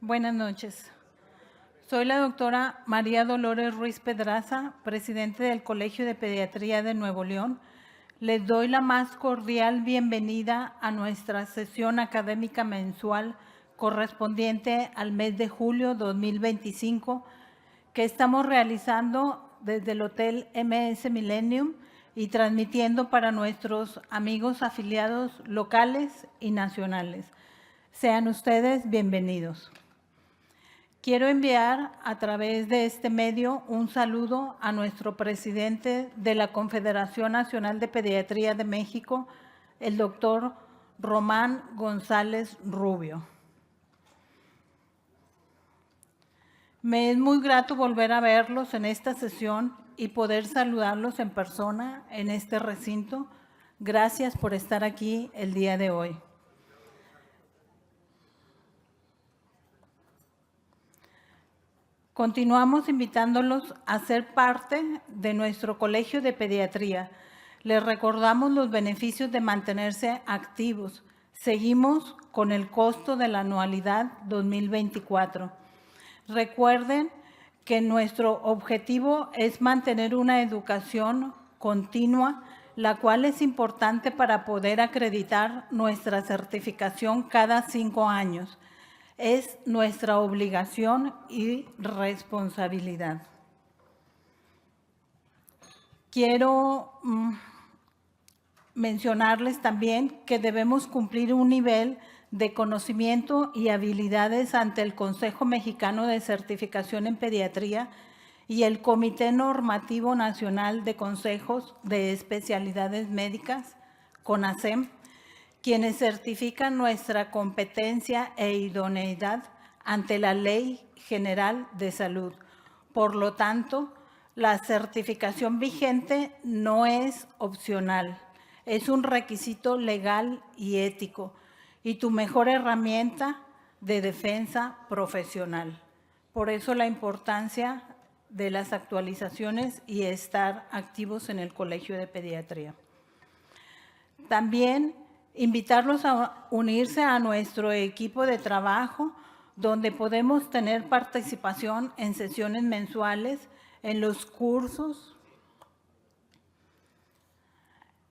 Buenas noches. Soy la doctora María Dolores Ruiz Pedraza, presidente del Colegio de Pediatría de Nuevo León. Les doy la más cordial bienvenida a nuestra sesión académica mensual correspondiente al mes de julio 2025, que estamos realizando desde el Hotel MS Millennium y transmitiendo para nuestros amigos afiliados locales y nacionales. Sean ustedes bienvenidos. Quiero enviar a través de este medio un saludo a nuestro presidente de la Confederación Nacional de Pediatría de México, el doctor Román González Rubio. Me es muy grato volver a verlos en esta sesión y poder saludarlos en persona en este recinto. Gracias por estar aquí el día de hoy. Continuamos invitándolos a ser parte de nuestro Colegio de Pediatría. Les recordamos los beneficios de mantenerse activos. Seguimos con el costo de la anualidad 2024. Recuerden que nuestro objetivo es mantener una educación continua, la cual es importante para poder acreditar nuestra certificación cada 5 años. Es nuestra obligación y responsabilidad. Quiero mencionarles también que debemos cumplir un nivel de conocimiento y habilidades ante el Consejo Mexicano de Certificación en Pediatría y el Comité Normativo Nacional de Consejos de Especialidades Médicas, CONASEM, quienes certifican nuestra competencia e idoneidad ante la Ley General de Salud. Por lo tanto, la certificación vigente no es opcional, es un requisito legal y ético y tu mejor herramienta de defensa profesional. Por eso la importancia de las actualizaciones y estar activos en el Colegio de Pediatría. También invitarlos a unirse a nuestro equipo de trabajo, donde podemos tener participación en sesiones mensuales, en los cursos,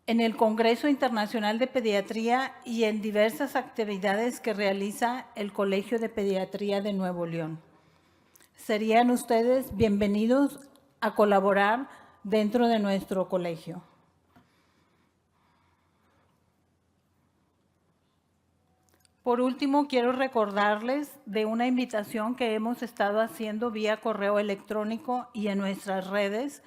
en el Congreso Internacional de Pediatría y en diversas actividades que realiza el Colegio de Pediatría de Nuevo León. Serían ustedes bienvenidos a colaborar dentro de nuestro colegio. Por último, quiero recordarles de una invitación que hemos estado haciendo vía correo electrónico y en nuestras redes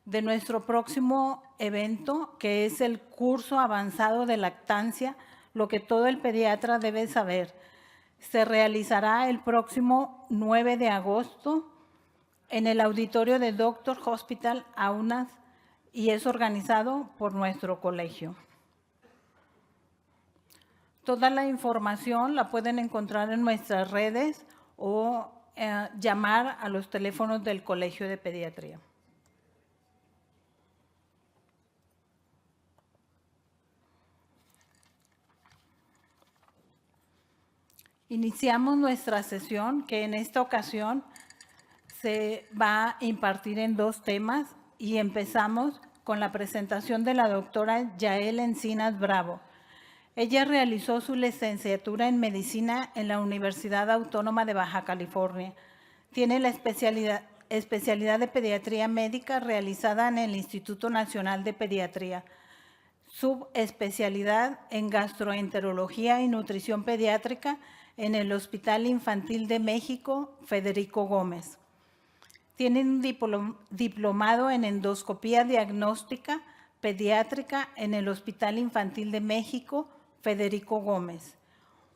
de nuestro próximo evento, que es el curso avanzado de lactancia, lo que todo el pediatra debe saber. Se realizará el próximo 9 de agosto en el auditorio de Doctor Hospital Aunas y es organizado por nuestro colegio. Toda la información la pueden encontrar en nuestras redes o llamar a los teléfonos del Colegio de Pediatría. Iniciamos nuestra sesión, que en esta ocasión se va a impartir en 2 temas y empezamos con la presentación de la doctora Yael Encinas Bravo. Ella realizó su licenciatura en Medicina en la Universidad Autónoma de Baja California. Tiene la especialidad de Pediatría Médica realizada en el Instituto Nacional de Pediatría, subespecialidad en Gastroenterología y Nutrición Pediátrica en el Hospital Infantil de México, Federico Gómez. Tiene un diplomado en Endoscopía Diagnóstica Pediátrica en el Hospital Infantil de México, Federico Gómez.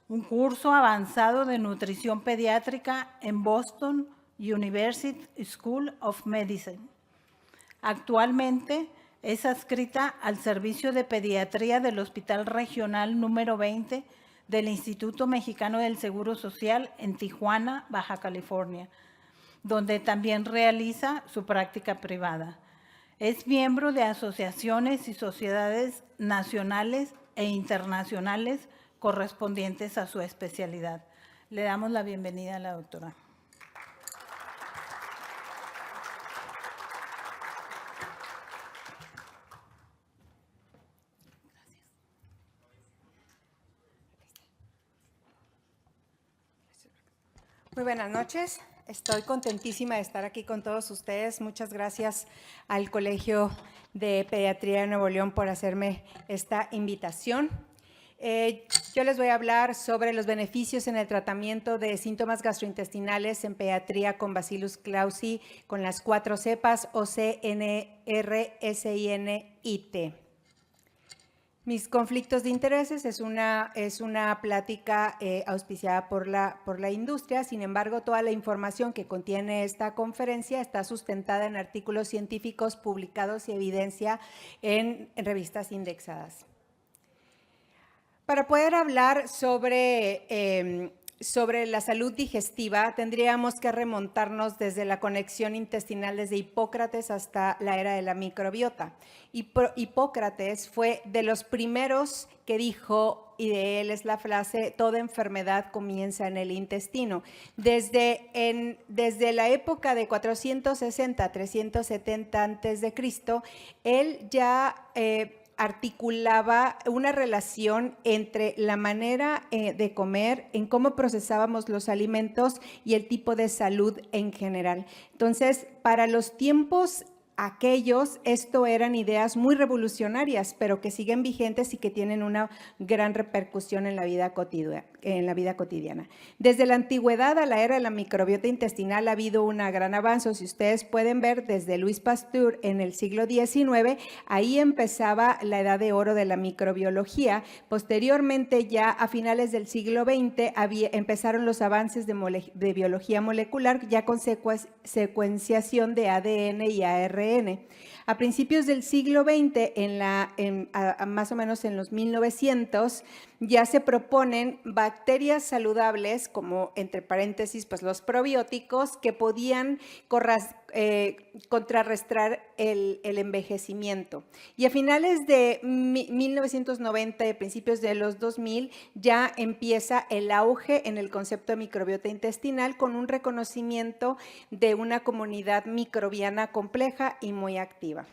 Un curso avanzado de nutrición pediátrica en Boston University School of Medicine. Actualmente es adscrita al Servicio de Pediatría del Hospital Regional número 20 del Instituto Mexicano del Seguro Social en Tijuana, Baja California, donde también realiza su práctica privada. Es miembro de asociaciones y sociedades nacionales e internacionales correspondientes a su especialidad. Le damos la bienvenida a la doctora. Muy buenas noches. Estoy contentísima de estar aquí con todos ustedes. Muchas gracias al Colegio de Pediatría de Nuevo León por hacerme esta invitación. Yo les voy a hablar sobre los beneficios en el tratamiento de síntomas gastrointestinales en pediatría con Bacillus clausi con las 4 cepas OC-NR, SIN y T. Mis conflictos de intereses es una plática auspiciada por la industria. Sin embargo, toda la información que contiene esta conferencia está sustentada en artículos científicos publicados y evidencia en revistas indexadas. Para poder hablar sobre la salud digestiva, tendríamos que remontarnos desde la conexión intestinal desde Hipócrates hasta la era de la microbiota. Hipócrates fue de los primeros que dijo, y de él es la frase, toda enfermedad comienza en el intestino. Desde la época de 460-370 a.C., él ya articulaba una relación entre la manera de comer, en cómo procesábamos los alimentos y el tipo de salud en general. Entonces, para los tiempos aquellos, esto eran ideas muy revolucionarias, pero que siguen vigentes y que tienen una gran repercusión en la vida cotidiana. Desde la antigüedad a la era de la microbiota intestinal ha habido un gran avance. Si ustedes pueden ver, desde Louis Pasteur en el siglo XIX, ahí empezaba la edad de oro de la microbiología. Posteriormente, ya a finales del siglo XX, empezaron los avances de biología molecular, ya con secuenciación de ADN y ARN. A principios del siglo XX, más o menos en los 1900, ya se proponen bacterias saludables, como entre paréntesis, pues los probióticos, que podían contrarrestar el envejecimiento. Y a finales de 1990 y principios de los 2000 ya empieza el auge en el concepto de microbiota intestinal, con un reconocimiento de una comunidad microbiana compleja y muy activa.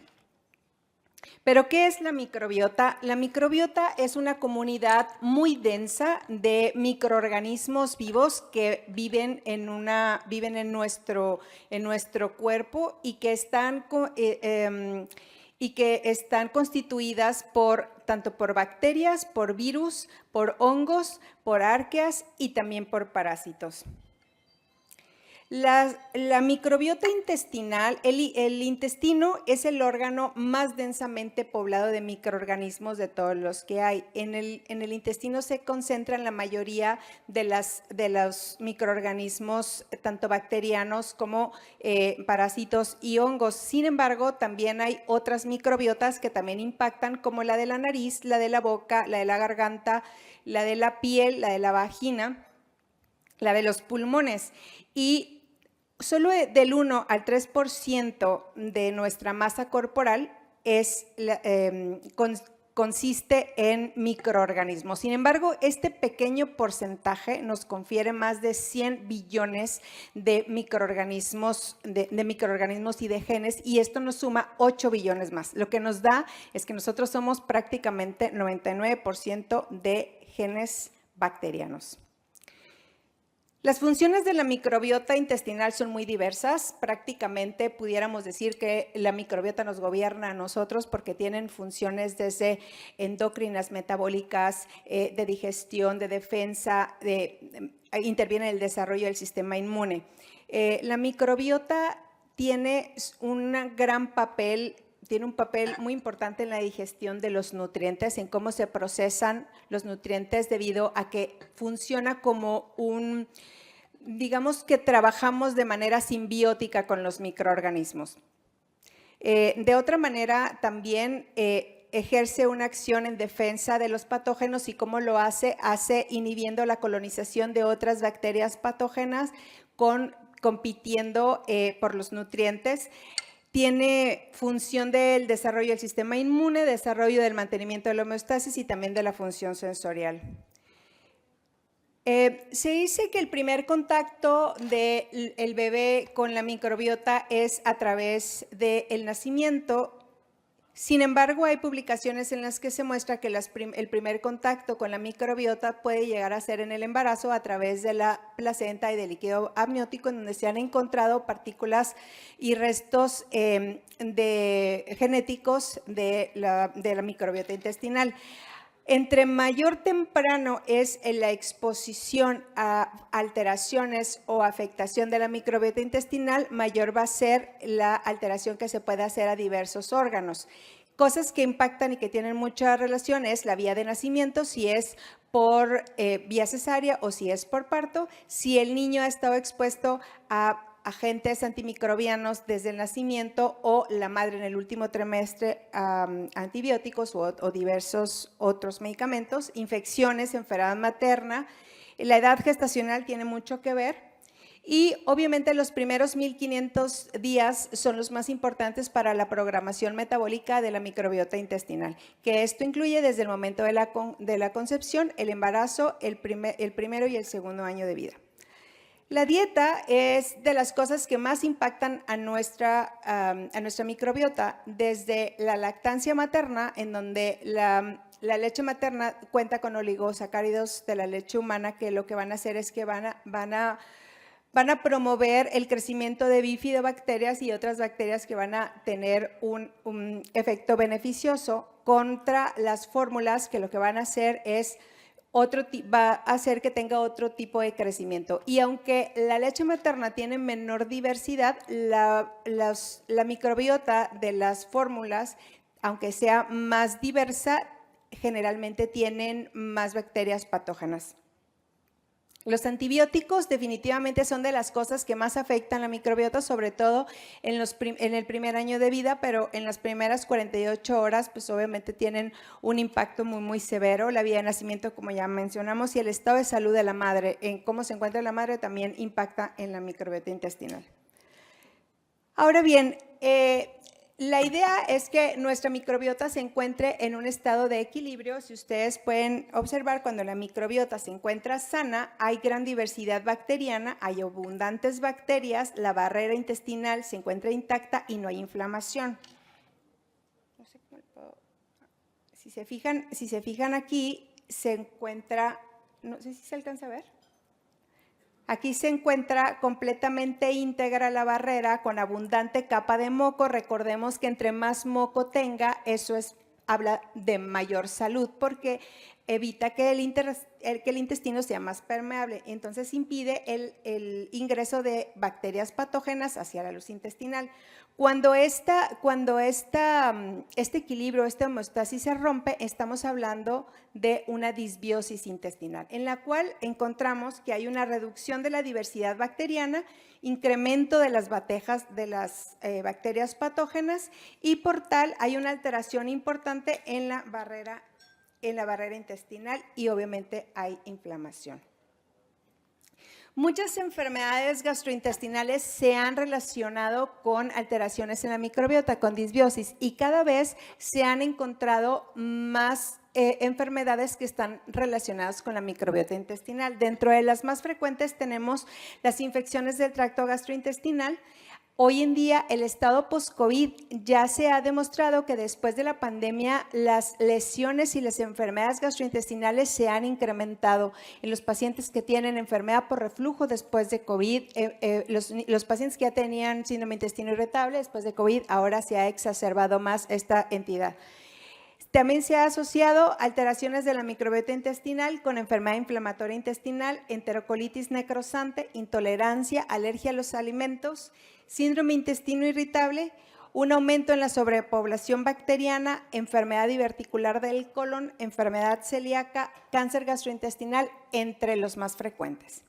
¿Pero qué es la microbiota? La microbiota es una comunidad muy densa de microorganismos vivos que viven en nuestro cuerpo y que están constituidas tanto por bacterias, por virus, por hongos, por arqueas y también por parásitos. La microbiota intestinal, el intestino es el órgano más densamente poblado de microorganismos de todos los que hay. En el intestino se concentran la mayoría de los microorganismos, tanto bacterianos como parásitos y hongos. Sin embargo, también hay otras microbiotas que también impactan, como la de la nariz, la de la boca, la de la garganta, la de la piel, la de la vagina, la de los pulmones. Y solo del 1 al 3% de nuestra masa corporal consiste en microorganismos. Sin embargo, este pequeño porcentaje nos confiere más de 100 billones de microorganismos, y de genes, y esto nos suma 8 billones más. Lo que nos da es que nosotros somos prácticamente 99% de genes bacterianos. Las funciones de la microbiota intestinal son muy diversas. Prácticamente pudiéramos decir que la microbiota nos gobierna a nosotros, porque tienen funciones desde endocrinas, metabólicas, de digestión, de defensa, interviene en el desarrollo del sistema inmune. La microbiota tiene un papel muy importante en la digestión de los nutrientes, en cómo se procesan los nutrientes, debido a que funciona como digamos que trabajamos de manera simbiótica con los microorganismos. De otra manera, también ejerce una acción en defensa de los patógenos. ¿Y cómo lo hace? Hace inhibiendo la colonización de otras bacterias patógenas, compitiendo por los nutrientes. Tiene función del desarrollo del sistema inmune, desarrollo del mantenimiento de la homeostasis y también de la función sensorial. Se dice que el primer contacto del bebé con la microbiota es a través del nacimiento. Sin embargo, hay publicaciones en las que se muestra que el primer contacto con la microbiota puede llegar a ser en el embarazo a través de la placenta y del líquido amniótico, en donde se han encontrado partículas y restos genéticos de la microbiota intestinal. Entre mayor temprano es la exposición a alteraciones o afectación de la microbiota intestinal, mayor va a ser la alteración que se puede hacer a diversos órganos. Cosas que impactan y que tienen mucha relación es la vía de nacimiento, si es por vía cesárea o si es por parto, si el niño ha estado expuesto a agentes antimicrobianos desde el nacimiento o la madre en el último trimestre antibióticos o diversos otros medicamentos, infecciones, enfermedad materna, la edad gestacional tiene mucho que ver y obviamente los primeros 1500 días son los más importantes para la programación metabólica de la microbiota intestinal, que esto incluye desde el momento de la concepción, el embarazo, el primero y el segundo año de vida. La dieta es de las cosas que más impactan a nuestra microbiota, desde la lactancia materna, en donde la leche materna cuenta con oligosacáridos de la leche humana, que lo que van a hacer es que van a promover el crecimiento de bifidobacterias y otras bacterias que van a tener un efecto beneficioso contra las fórmulas, que lo que van a hacer es va a hacer que tenga otro tipo de crecimiento. Y aunque la leche materna tiene menor diversidad, la microbiota de las fórmulas, aunque sea más diversa, generalmente tienen más bacterias patógenas. Los antibióticos definitivamente son de las cosas que más afectan la microbiota, sobre todo en el primer año de vida, pero en las primeras 48 horas, pues obviamente tienen un impacto muy, muy severo. La vía de nacimiento, como ya mencionamos, y el estado de salud de la madre, en cómo se encuentra la madre, también impacta en la microbiota intestinal. Ahora bien, la idea es que nuestra microbiota se encuentre en un estado de equilibrio. Si ustedes pueden observar, cuando la microbiota se encuentra sana, hay gran diversidad bacteriana, hay abundantes bacterias, la barrera intestinal se encuentra intacta y no hay inflamación. No sé cómo puedo. Si se fijan aquí, se encuentra, no sé si se alcanza a ver. Aquí se encuentra completamente íntegra la barrera con abundante capa de moco. Recordemos que entre más moco tenga, eso habla de mayor salud porque evita que el intestino sea más permeable. Entonces impide el ingreso de bacterias patógenas hacia la luz intestinal. Cuando este equilibrio, esta homeostasis se rompe, estamos hablando de una disbiosis intestinal, en la cual encontramos que hay una reducción de la diversidad bacteriana, incremento de las batejas de las bacterias patógenas y por tal hay una alteración importante en la barrera intestinal y obviamente hay inflamación. Muchas enfermedades gastrointestinales se han relacionado con alteraciones en la microbiota, con disbiosis, y cada vez se han encontrado más enfermedades que están relacionadas con la microbiota intestinal. Dentro de las más frecuentes tenemos las infecciones del tracto gastrointestinal. Hoy en día, el estado post-COVID ya se ha demostrado que después de la pandemia, las lesiones y las enfermedades gastrointestinales se han incrementado. En los pacientes que tienen enfermedad por reflujo después de COVID, los pacientes que ya tenían síndrome de intestino irritable después de COVID, ahora se ha exacerbado más esta entidad. También se ha asociado alteraciones de la microbiota intestinal con enfermedad inflamatoria intestinal, enterocolitis necrosante, intolerancia, alergia a los alimentos, síndrome de intestino irritable, un aumento en la sobrepoblación bacteriana, enfermedad diverticular del colon, enfermedad celíaca, cáncer gastrointestinal, entre los más frecuentes.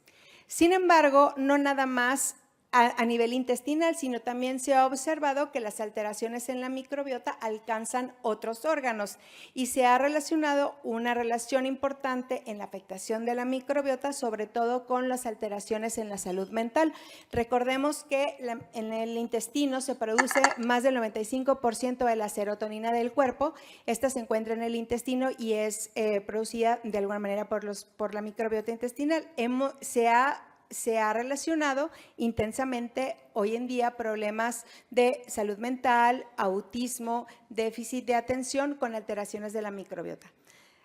Sin embargo, no nada más a nivel intestinal, sino también se ha observado que las alteraciones en la microbiota alcanzan otros órganos y se ha relacionado una relación importante en la afectación de la microbiota, sobre todo con las alteraciones en la salud mental. Recordemos que en el intestino se produce más del 95% de la serotonina del cuerpo. Esta se encuentra en el intestino y es producida de alguna manera por la microbiota intestinal. Se ha relacionado intensamente hoy en día problemas de salud mental, autismo, déficit de atención con alteraciones de la microbiota.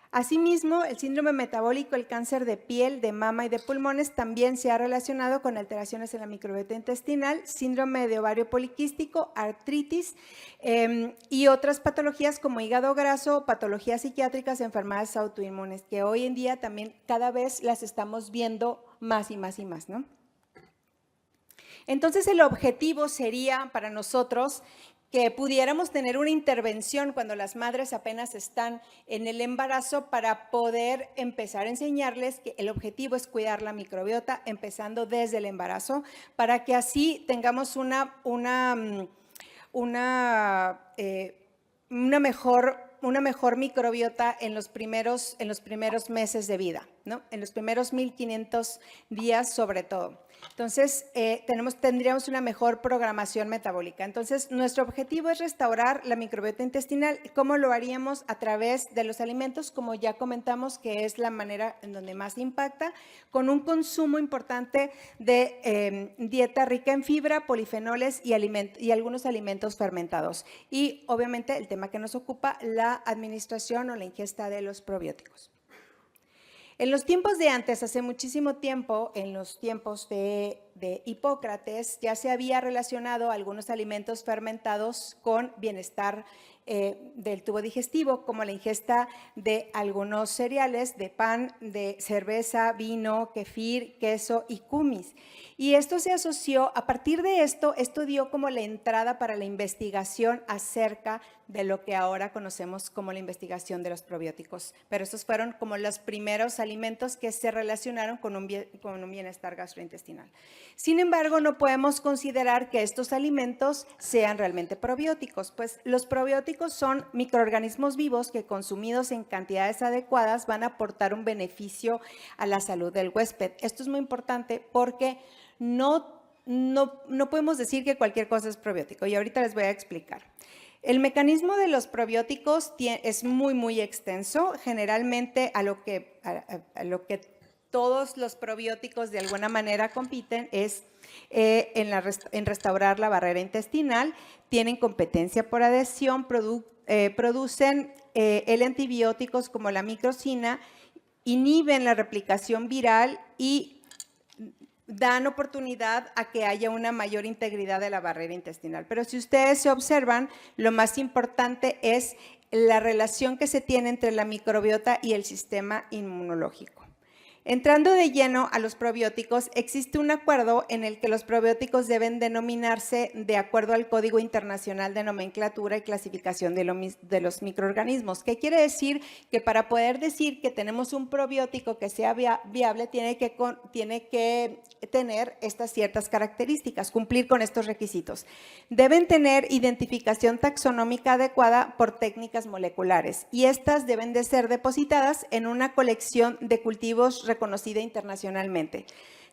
Asimismo, el síndrome metabólico, el cáncer de piel, de mama y de pulmones también se ha relacionado con alteraciones en la microbiota intestinal, síndrome de ovario poliquístico, artritis y otras patologías como hígado graso, patologías psiquiátricas, enfermedades autoinmunes, que hoy en día también cada vez las estamos viendo más y más y más, ¿no? Entonces, el objetivo sería para nosotros que pudiéramos tener una intervención cuando las madres apenas están en el embarazo para poder empezar a enseñarles que el objetivo es cuidar la microbiota empezando desde el embarazo, para que así tengamos una mejor microbiota en los primeros meses de vida, ¿no? En los primeros 1500 días sobre todo. Entonces, tendríamos una mejor programación metabólica. Entonces, nuestro objetivo es restaurar la microbiota intestinal. ¿Cómo lo haríamos? A través de los alimentos, como ya comentamos, que es la manera en donde más impacta, con un consumo importante de dieta rica en fibra, polifenoles y algunos alimentos fermentados. Y, obviamente, el tema que nos ocupa, la administración o la ingesta de los probióticos. En los tiempos de antes, hace muchísimo tiempo, en los tiempos de Hipócrates, ya se había relacionado algunos alimentos fermentados con bienestar del tubo digestivo, como la ingesta de algunos cereales, de pan, de cerveza, vino, kefir, queso y kumis. Y esto se asoció, a partir de esto dio como la entrada para la investigación acerca de lo que ahora conocemos como la investigación de los probióticos. Pero estos fueron como los primeros alimentos que se relacionaron con un bienestar gastrointestinal. Sin embargo, no podemos considerar que estos alimentos sean realmente probióticos, pues los probióticos son microorganismos vivos que consumidos en cantidades adecuadas van a aportar un beneficio a la salud del huésped. Esto es muy importante porque no podemos decir que cualquier cosa es probiótico y ahorita les voy a explicar. El mecanismo de los probióticos es muy, muy extenso. Generalmente a lo que todos los probióticos de alguna manera compiten es en restaurar la barrera intestinal. Tienen competencia por adhesión, producen L-antibióticos como la microcina, inhiben la replicación viral y dan oportunidad a que haya una mayor integridad de la barrera intestinal. Pero si ustedes se observan, lo más importante es la relación que se tiene entre la microbiota y el sistema inmunológico. Entrando de lleno a los probióticos, existe un acuerdo en el que los probióticos deben denominarse de acuerdo al Código Internacional de Nomenclatura y Clasificación de los Microorganismos. ¿Qué quiere decir? Que para poder decir que tenemos un probiótico que sea viable, tiene que tener estas ciertas características, cumplir con estos requisitos. Deben tener identificación taxonómica adecuada por técnicas moleculares y estas deben de ser depositadas en una colección de cultivos reconocida internacionalmente.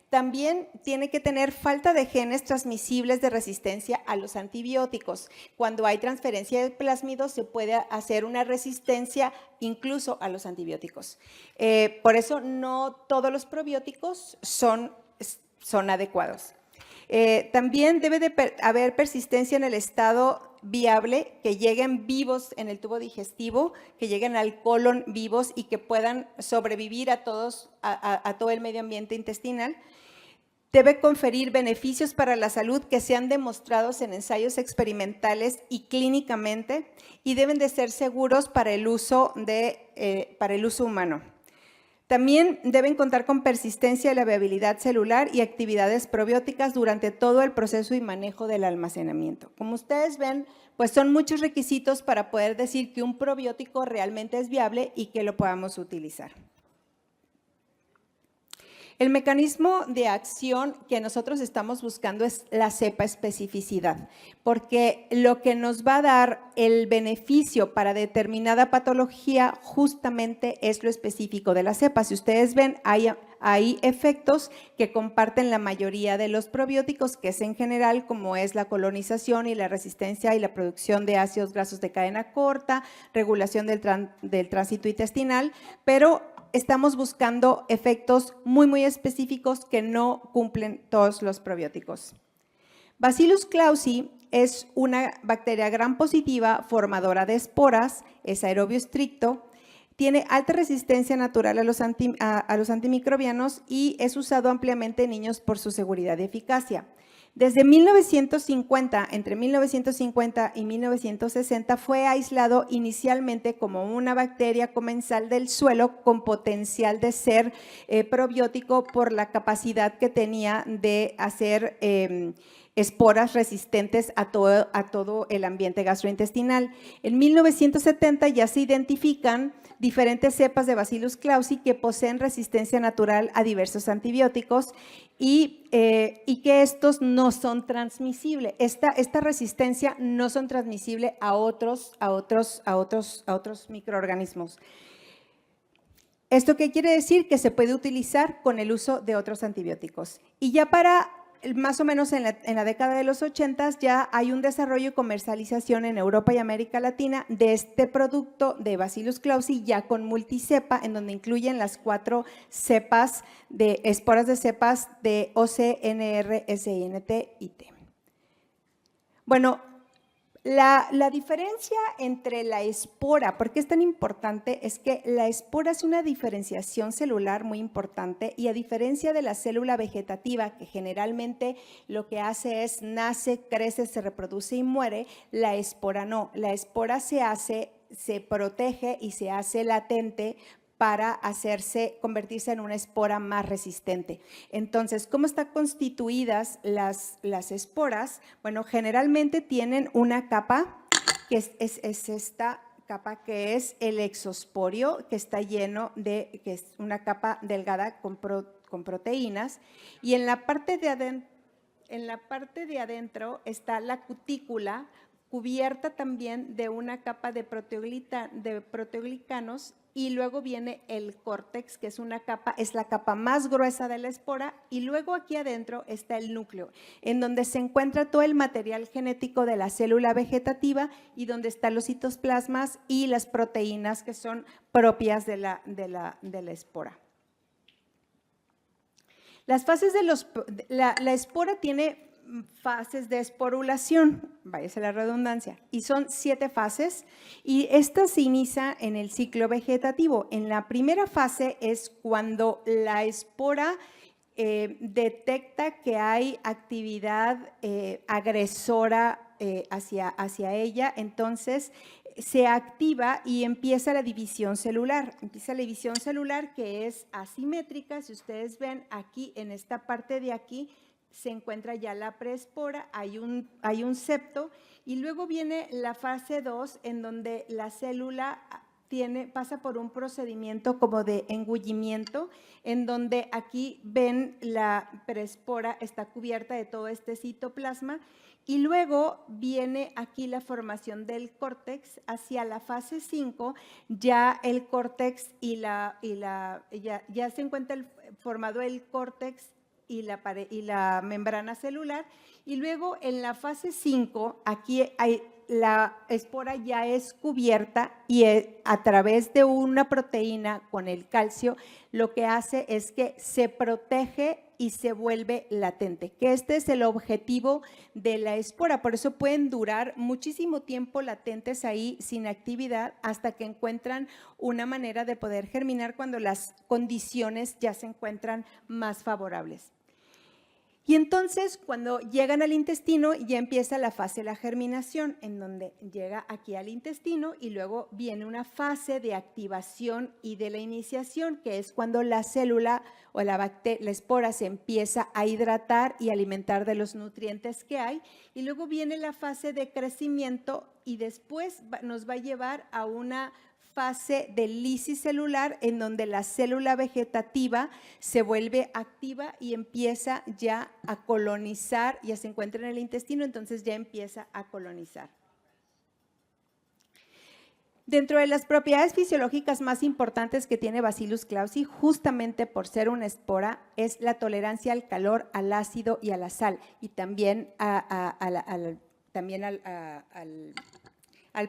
También tiene que tener falta de genes transmisibles de resistencia a los antibióticos. Cuando hay transferencia de plásmidos se puede hacer una resistencia incluso a los antibióticos. Por eso no todos los probióticos son adecuados. También debe de haber persistencia en el estado viable, que lleguen vivos en el tubo digestivo, que lleguen al colon vivos y que puedan sobrevivir a todo el medio ambiente intestinal. Debe conferir beneficios para la salud que sean demostrados en ensayos experimentales y clínicamente y deben de ser seguros para el uso humano. También deben contar con persistencia de la viabilidad celular y actividades probióticas durante todo el proceso y manejo del almacenamiento. Como ustedes ven, pues son muchos requisitos para poder decir que un probiótico realmente es viable y que lo podamos utilizar. El mecanismo de acción que nosotros estamos buscando es la cepa especificidad, porque lo que nos va a dar el beneficio para determinada patología justamente es lo específico de la cepa. Si ustedes ven, hay efectos que comparten la mayoría de los probióticos, que es en general como es la colonización y la resistencia y la producción de ácidos grasos de cadena corta, regulación del tránsito intestinal, pero estamos buscando efectos muy específicos que no cumplen todos los probióticos. Bacillus clausii es una bacteria gram positiva formadora de esporas, es aerobio estricto, tiene alta resistencia natural a los antimicrobianos y es usado ampliamente en niños por su seguridad y eficacia. Desde 1950, entre 1950 y 1960, fue aislado inicialmente como una bacteria comensal del suelo con potencial de ser probiótico por la capacidad que tenía de hacer esporas resistentes a todo el ambiente gastrointestinal. En 1970 ya se identifican diferentes cepas de Bacillus clausii que poseen resistencia natural a diversos antibióticos y que estos no son transmisibles. Esta resistencia no son transmisibles a otros microorganismos. ¿Esto qué quiere decir? Que se puede utilizar con el uso de otros antibióticos. Y ya para más o menos en la década de los 80 ya hay un desarrollo y comercialización en Europa y América Latina de este producto de Bacillus clausii ya con multicepa, en donde incluyen las 4 cepas de esporas de cepas de OC, NR, SINT y T. Bueno, la diferencia entre la espora, ¿por qué es tan importante? Es que la espora es una diferenciación celular muy importante y a diferencia de la célula vegetativa, que generalmente lo que hace es nace, crece, se reproduce y muere, la espora no. La espora se protege y se hace latente para convertirse en una espora más resistente. Entonces, ¿cómo están constituidas las esporas? Bueno, generalmente tienen una capa, que es esta capa que es el exosporio, que está lleno que es una capa delgada con proteínas, y en la parte de adentro está la cutícula, cubierta también de una capa de proteoglicanos, y luego viene el córtex, que es la capa más gruesa de la espora, y luego aquí adentro está el núcleo, en donde se encuentra todo el material genético de la célula vegetativa y donde están los citoplasmas y las proteínas que son propias de la espora. Las fases la espora tiene fases de esporulación, váyase la redundancia, y son 7 fases y esta se inicia en el ciclo vegetativo. En la primera fase es cuando la espora detecta que hay actividad agresora hacia ella, entonces se activa y empieza la división celular. Empieza la división celular que es asimétrica. Si ustedes ven aquí, en esta parte de aquí, se encuentra ya la preespora, hay un septo y luego viene la fase 2 en donde la célula pasa por un procedimiento como de engullimiento, en donde aquí ven la preespora está cubierta de todo este citoplasma y luego viene aquí la formación del córtex. Hacia la fase 5 ya el córtex ya se encuentra formado el córtex y la membrana celular, y luego en la fase 5 aquí la espora ya es cubierta y a través de una proteína con el calcio lo que hace es que se protege y se vuelve latente, que este es el objetivo de la espora, por eso pueden durar muchísimo tiempo latentes ahí sin actividad hasta que encuentran una manera de poder germinar cuando las condiciones ya se encuentran más favorables. Y entonces, cuando llegan al intestino, ya empieza la fase de la germinación, en donde llega aquí al intestino y luego viene una fase de activación y de la iniciación, que es cuando la célula o la espora se empieza a hidratar y alimentar de los nutrientes que hay, y luego viene la fase de crecimiento y después nos va a llevar a una fase de lisis celular en donde la célula vegetativa se vuelve activa y empieza ya a colonizar, ya se encuentra en el intestino, entonces ya empieza a colonizar. Dentro de las propiedades fisiológicas más importantes que tiene Bacillus clausii, justamente por ser una espora, es la tolerancia al calor, al ácido y a la sal, y también al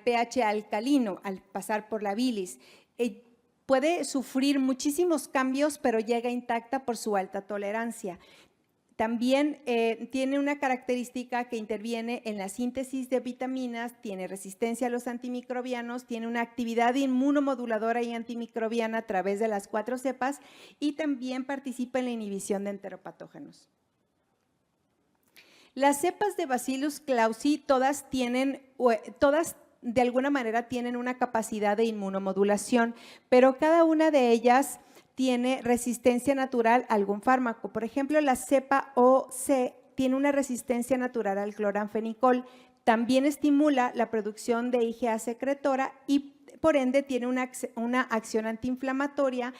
pH alcalino al pasar por la bilis. Puede sufrir muchísimos cambios, pero llega intacta por su alta tolerancia. También tiene una característica que interviene en la síntesis de vitaminas, tiene resistencia a los antimicrobianos, tiene una actividad inmunomoduladora y antimicrobiana a través de las 4 cepas y también participa en la inhibición de enteropatógenos. Las cepas de Bacillus clausii todas de alguna manera tienen una capacidad de inmunomodulación, pero cada una de ellas tiene resistencia natural a algún fármaco. Por ejemplo, la cepa OC tiene una resistencia natural al cloranfenicol, también estimula la producción de IgA secretora y por ende tiene una acción antiinflamatoria,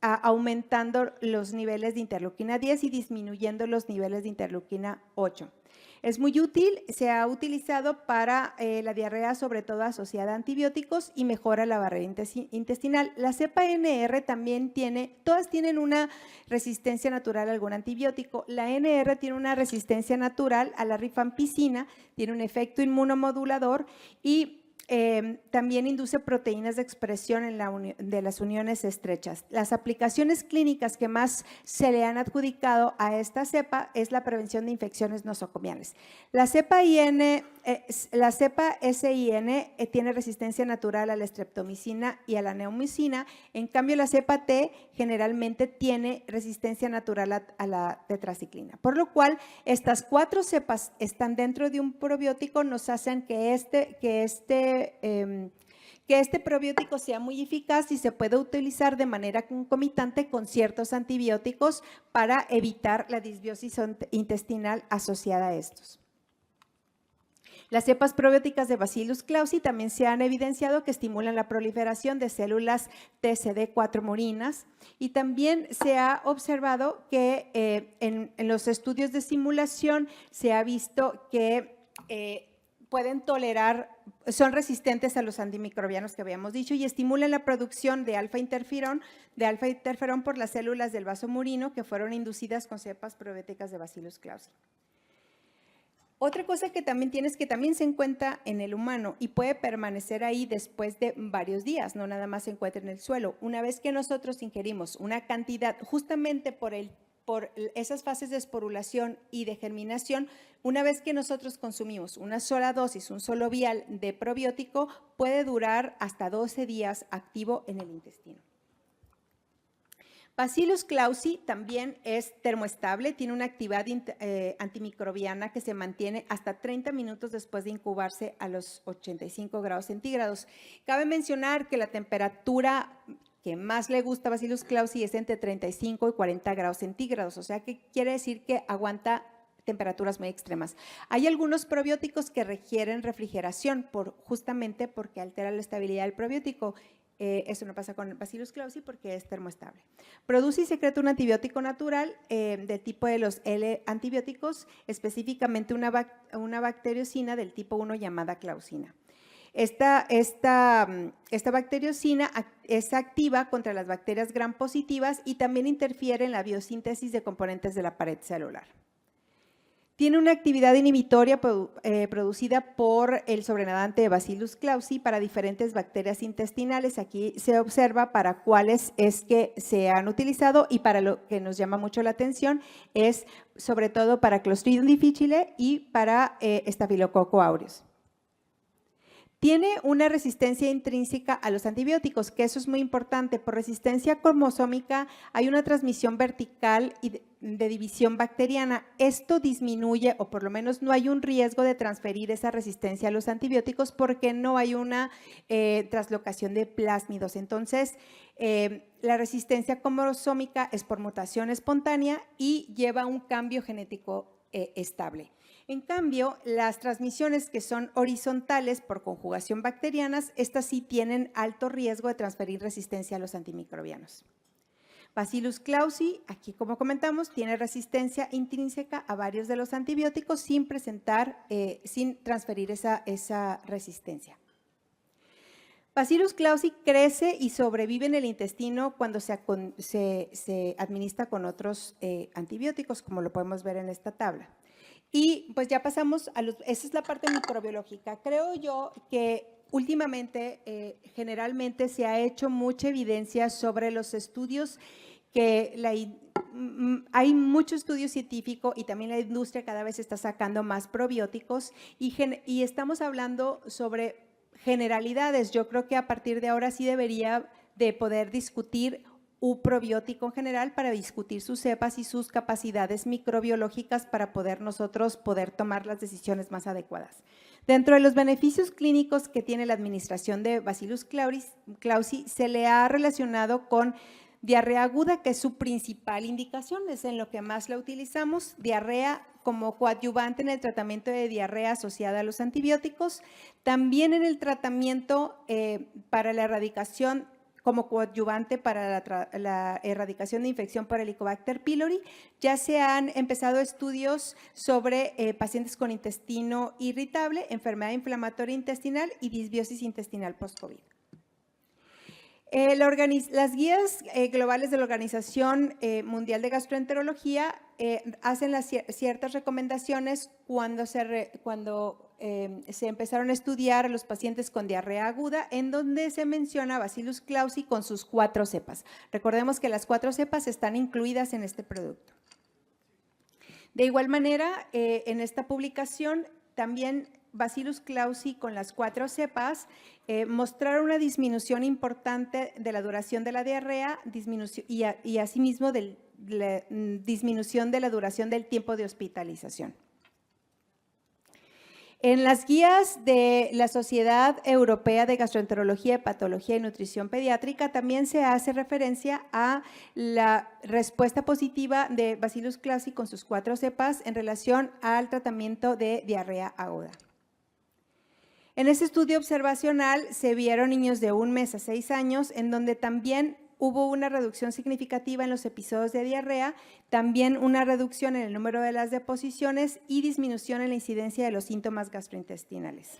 aumentando los niveles de interleuquina 10 y disminuyendo los niveles de interleuquina 8. Es muy útil, se ha utilizado para la diarrea, sobre todo asociada a antibióticos, y mejora la barrera intestinal. La cepa NR también todas tienen una resistencia natural a algún antibiótico. La NR tiene una resistencia natural a la rifampicina, tiene un efecto inmunomodulador y también induce proteínas de expresión de las uniones estrechas. Las aplicaciones clínicas que más se le han adjudicado a esta cepa es la prevención de infecciones nosocomiales. La cepa SIN tiene resistencia natural a la streptomicina y a la neomicina, en cambio la cepa T generalmente tiene resistencia natural a la tetraciclina, por lo cual estas 4 cepas están dentro de un probiótico, nos hacen que este probiótico sea muy eficaz y se puede utilizar de manera concomitante con ciertos antibióticos para evitar la disbiosis intestinal asociada a estos. Las cepas probióticas de Bacillus clausii también se han evidenciado que estimulan la proliferación de células TCD4 murinas y también se ha observado que en los estudios de simulación se ha visto que pueden tolerar, son resistentes a los antimicrobianos que habíamos dicho y estimulan la producción de alfa-interferón por las células del vaso murino que fueron inducidas con cepas probióticas de Bacillus clausii. Otra cosa que también tienes que también se encuentra en el humano y puede permanecer ahí después de varios días, no nada más se encuentra en el suelo. Una vez que nosotros ingerimos una cantidad, justamente por esas fases de esporulación y de germinación, una vez que nosotros consumimos una sola dosis, un solo vial de probiótico, puede durar hasta 12 días activo en el intestino. Bacillus clausii también es termoestable, tiene una actividad antimicrobiana que se mantiene hasta 30 minutos después de incubarse a los 85 grados centígrados. Cabe mencionar que la temperatura que más le gusta a Bacillus clausii es entre 35 y 40 grados centígrados, o sea que quiere decir que aguanta temperaturas muy extremas. Hay algunos probióticos que requieren refrigeración justamente porque altera la estabilidad del probiótico. Eso no pasa con Bacillus clausii porque es termoestable. Produce y secreta un antibiótico natural del tipo de los L-antibióticos, específicamente una bacteriocina del tipo 1 llamada clausina. Esta bacteriocina es activa contra las bacterias gram positivas y también interfiere en la biosíntesis de componentes de la pared celular. Tiene una actividad inhibitoria producida por el sobrenadante de Bacillus clausii para diferentes bacterias intestinales. Aquí se observa para cuáles es que se han utilizado y para lo que nos llama mucho la atención es sobre todo para Clostridium difficile y para Staphylococcus aureus. Tiene una resistencia intrínseca a los antibióticos, que eso es muy importante. Por resistencia cromosómica hay una transmisión vertical y de división bacteriana. Esto disminuye, o por lo menos no hay un riesgo de transferir esa resistencia a los antibióticos porque no hay una translocación de plásmidos. Entonces, la resistencia cromosómica es por mutación espontánea y lleva un cambio genético estable. En cambio, las transmisiones que son horizontales por conjugación bacterianas, estas sí tienen alto riesgo de transferir resistencia a los antimicrobianos. Bacillus clausii, aquí como comentamos, tiene resistencia intrínseca a varios de los antibióticos sin transferir esa resistencia. Bacillus clausii crece y sobrevive en el intestino cuando se administra con otros antibióticos, como lo podemos ver en esta tabla. Y pues ya pasamos esa es la parte microbiológica. Creo yo que últimamente, generalmente se ha hecho mucha evidencia sobre los estudios hay mucho estudio científico y también la industria cada vez está sacando más probióticos y estamos hablando sobre generalidades. Yo creo que a partir de ahora sí debería de poder discutir un probiótico en general para discutir sus cepas y sus capacidades microbiológicas para nosotros poder tomar las decisiones más adecuadas. Dentro de los beneficios clínicos que tiene la administración de Bacillus clausii, se le ha relacionado con diarrea aguda, que es su principal indicación, es en lo que más la utilizamos, diarrea como coadyuvante en el tratamiento de diarrea asociada a los antibióticos, también en el tratamiento para la erradicación como coadyuvante para la erradicación de infección por Helicobacter pylori. Ya se han empezado estudios sobre pacientes con intestino irritable, enfermedad inflamatoria intestinal y disbiosis intestinal post-COVID. Las guías globales de la Organización Mundial de Gastroenterología hacen ciertas recomendaciones cuando se empezaron a estudiar a los pacientes con diarrea aguda, en donde se menciona Bacillus clausii con sus 4 cepas. Recordemos que las 4 cepas están incluidas en este producto. De igual manera, en esta publicación también Bacillus clausii con las 4 cepas mostraron una disminución importante de la duración de la diarrea y asimismo la disminución de la duración del tiempo de hospitalización. En las guías de la Sociedad Europea de Gastroenterología, Hepatología y Nutrición Pediátrica también se hace referencia a la respuesta positiva de Bacillus clausii con sus 4 cepas en relación al tratamiento de diarrea aguda. En este estudio observacional se vieron niños de 1 mes a 6 años, en donde también hubo una reducción significativa en los episodios de diarrea, también una reducción en el número de las deposiciones y disminución en la incidencia de los síntomas gastrointestinales.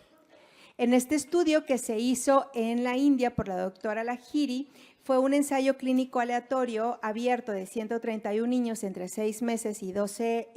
En este estudio que se hizo en la India por la doctora Lahiri, fue un ensayo clínico aleatorio abierto de 131 niños entre 6 meses y 12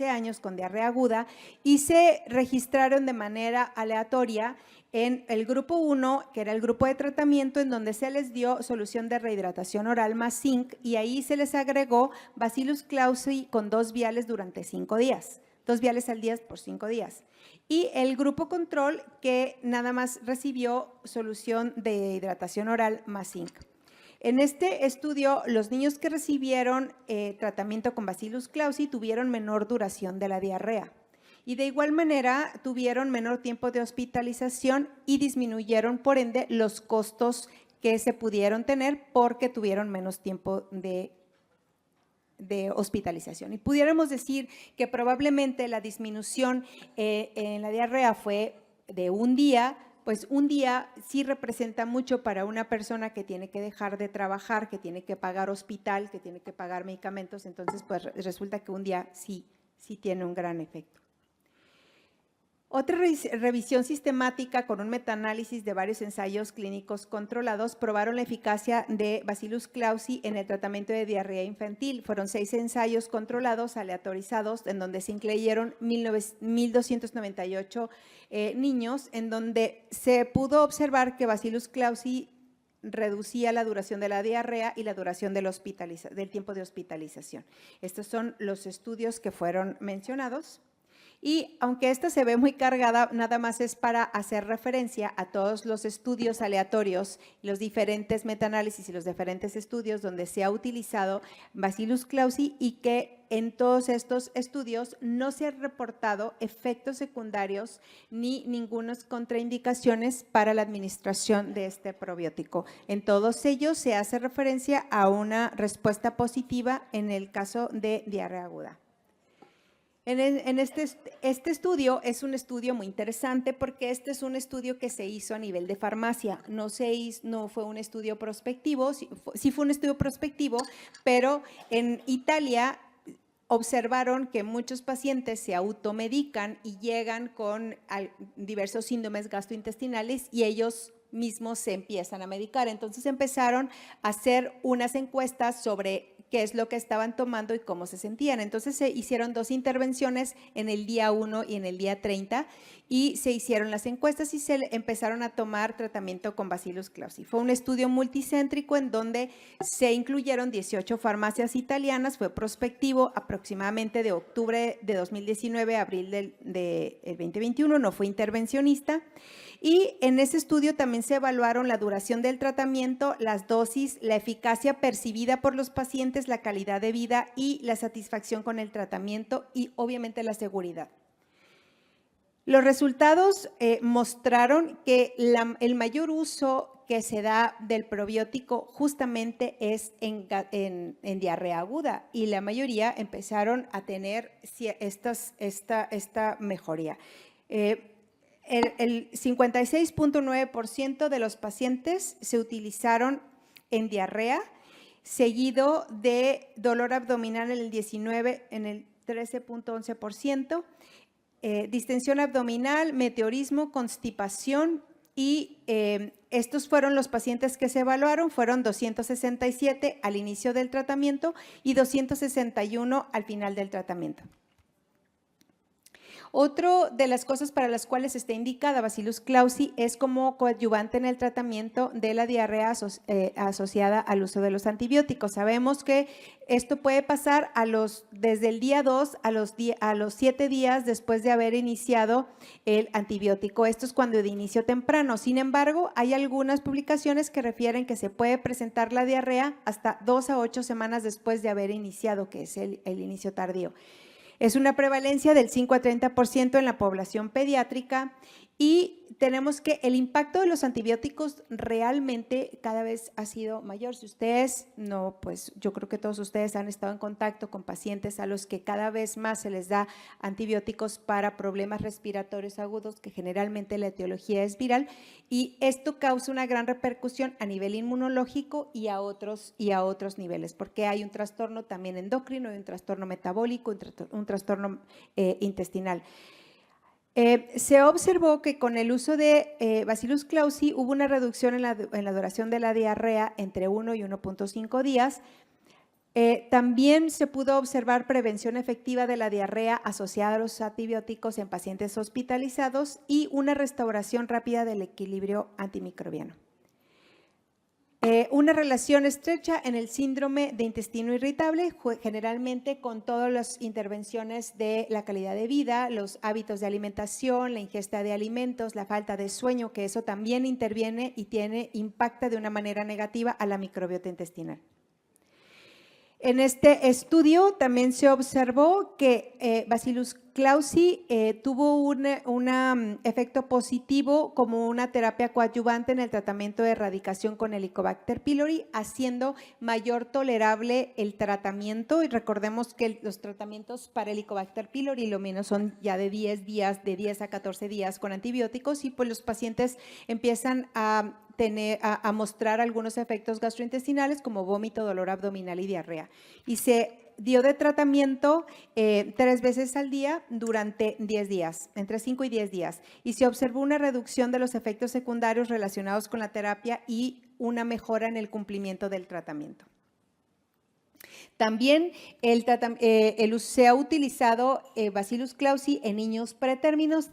años con diarrea aguda y se registraron de manera aleatoria en el grupo 1, que era el grupo de tratamiento, en donde se les dio solución de rehidratación oral más zinc y ahí se les agregó Bacillus clausii con 2 viales durante 5 días, 2 viales al día por 5 días. Y el grupo control que nada más recibió solución de hidratación oral más zinc. En este estudio, los niños que recibieron tratamiento con Bacillus clausii tuvieron menor duración de la diarrea y de igual manera tuvieron menor tiempo de hospitalización y disminuyeron por ende los costos que se pudieron tener porque tuvieron menos tiempo de hospitalización. Y pudiéramos decir que probablemente la disminución en la diarrea fue de 1 día, pues 1 día sí representa mucho para una persona que tiene que dejar de trabajar, que tiene que pagar hospital, que tiene que pagar medicamentos, entonces pues resulta que 1 día sí tiene un gran efecto. Otra revisión sistemática con un metaanálisis de varios ensayos clínicos controlados probaron la eficacia de Bacillus clausii en el tratamiento de diarrea infantil. Fueron 6 ensayos controlados, aleatorizados, en donde se incluyeron 1,298 niños, en donde se pudo observar que Bacillus clausii reducía la duración de la diarrea y la duración del tiempo de hospitalización. Estos son los estudios que fueron mencionados. Y aunque esta se ve muy cargada, nada más es para hacer referencia a todos los estudios aleatorios, los diferentes metaanálisis y los diferentes estudios donde se ha utilizado Bacillus clausii y que en todos estos estudios no se han reportado efectos secundarios ni ningunas contraindicaciones para la administración de este probiótico. En todos ellos se hace referencia a una respuesta positiva en el caso de diarrea aguda. Este estudio es un estudio muy interesante porque este es un estudio que se hizo a nivel de farmacia. No fue un estudio prospectivo, sí fue un estudio prospectivo, pero en Italia observaron que muchos pacientes se automedican y llegan con diversos síndromes gastrointestinales y ellos mismos se empiezan a medicar. Entonces empezaron a hacer unas encuestas sobre qué es lo que estaban tomando y cómo se sentían. Entonces se hicieron 2 intervenciones en el día 1 y en el día 30 y se hicieron las encuestas y se empezaron a tomar tratamiento con Bacillus clausii. Fue un estudio multicéntrico en donde se incluyeron 18 farmacias italianas, fue prospectivo aproximadamente de octubre de 2019 a abril del 2021, no fue intervencionista. Y en ese estudio también se evaluaron la duración del tratamiento, las dosis, la eficacia percibida por los pacientes, la calidad de vida y la satisfacción con el tratamiento y obviamente la seguridad. Los resultados mostraron que el mayor uso que se da del probiótico justamente es en diarrea aguda y la mayoría empezaron a tener esta mejoría. El 56.9% de los pacientes se utilizaron en diarrea, seguido de dolor abdominal en el 13.11%, distensión abdominal, meteorismo, constipación y estos fueron los pacientes que se evaluaron, fueron 267 al inicio del tratamiento y 261 al final del tratamiento. Otra de las cosas para las cuales está indicada Bacillus clausii es como coadyuvante en el tratamiento de la diarrea asociada al uso de los antibióticos. Sabemos que esto puede pasar desde el día 2 a los 7 días después de haber iniciado el antibiótico. Esto es cuando de inicio temprano. Sin embargo, hay algunas publicaciones que refieren que se puede presentar la diarrea hasta 2 a 8 semanas después de haber iniciado, que es el inicio tardío. Es una prevalencia del 5 a 30% en la población pediátrica y tenemos que el impacto de los antibióticos realmente cada vez ha sido mayor. Si ustedes pues yo creo que todos ustedes han estado en contacto con pacientes a los que cada vez más se les da antibióticos para problemas respiratorios agudos, que generalmente la etiología es viral, y esto causa una gran repercusión a nivel inmunológico y a otros niveles, porque hay un trastorno también endocrino, hay un trastorno metabólico, un trastorno intestinal. Se observó que con el uso de Bacillus clausii hubo una reducción en la duración de la diarrea entre 1 y 1.5 días. También se pudo observar prevención efectiva de la diarrea asociada a los antibióticos en pacientes hospitalizados y una restauración rápida del equilibrio antimicrobiano. Una relación estrecha en el síndrome de intestino irritable, generalmente con todas las intervenciones de la calidad de vida, los hábitos de alimentación, la ingesta de alimentos, la falta de sueño, que eso también interviene y impacta de una manera negativa a la microbiota intestinal. En este estudio también se observó que Bacillus clausii tuvo un efecto positivo como una terapia coadyuvante en el tratamiento de erradicación con Helicobacter pylori, haciendo mayor tolerable el tratamiento. Y recordemos que los tratamientos para Helicobacter pylori lo menos son ya de 10 días, de 10 a 14 días con antibióticos, y pues los pacientes empiezan a mostrar algunos efectos gastrointestinales como vómito, dolor abdominal y diarrea. Y se dio de tratamiento 3 veces al día durante 10 días, entre 5 y 10 días. Y se observó una reducción de los efectos secundarios relacionados con la terapia y una mejora en el cumplimiento del tratamiento. También se ha utilizado Bacillus clausii en niños pretérminos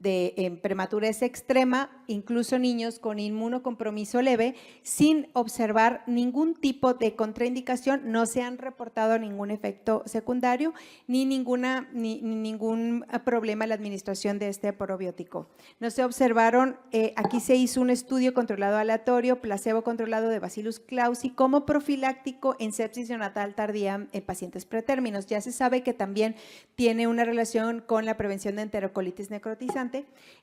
en prematurez extrema, incluso niños con inmunocompromiso leve, sin observar ningún tipo de contraindicación. No se han reportado ningún efecto secundario ni ningún problema en la administración de este probiótico. No se observaron, aquí se hizo un estudio controlado aleatorio, placebo controlado de Bacillus clausii como profiláctico en sepsis neonatal tardía en pacientes pretérminos. Ya se sabe que también tiene una relación con la prevención de enterocolitis necrotizante.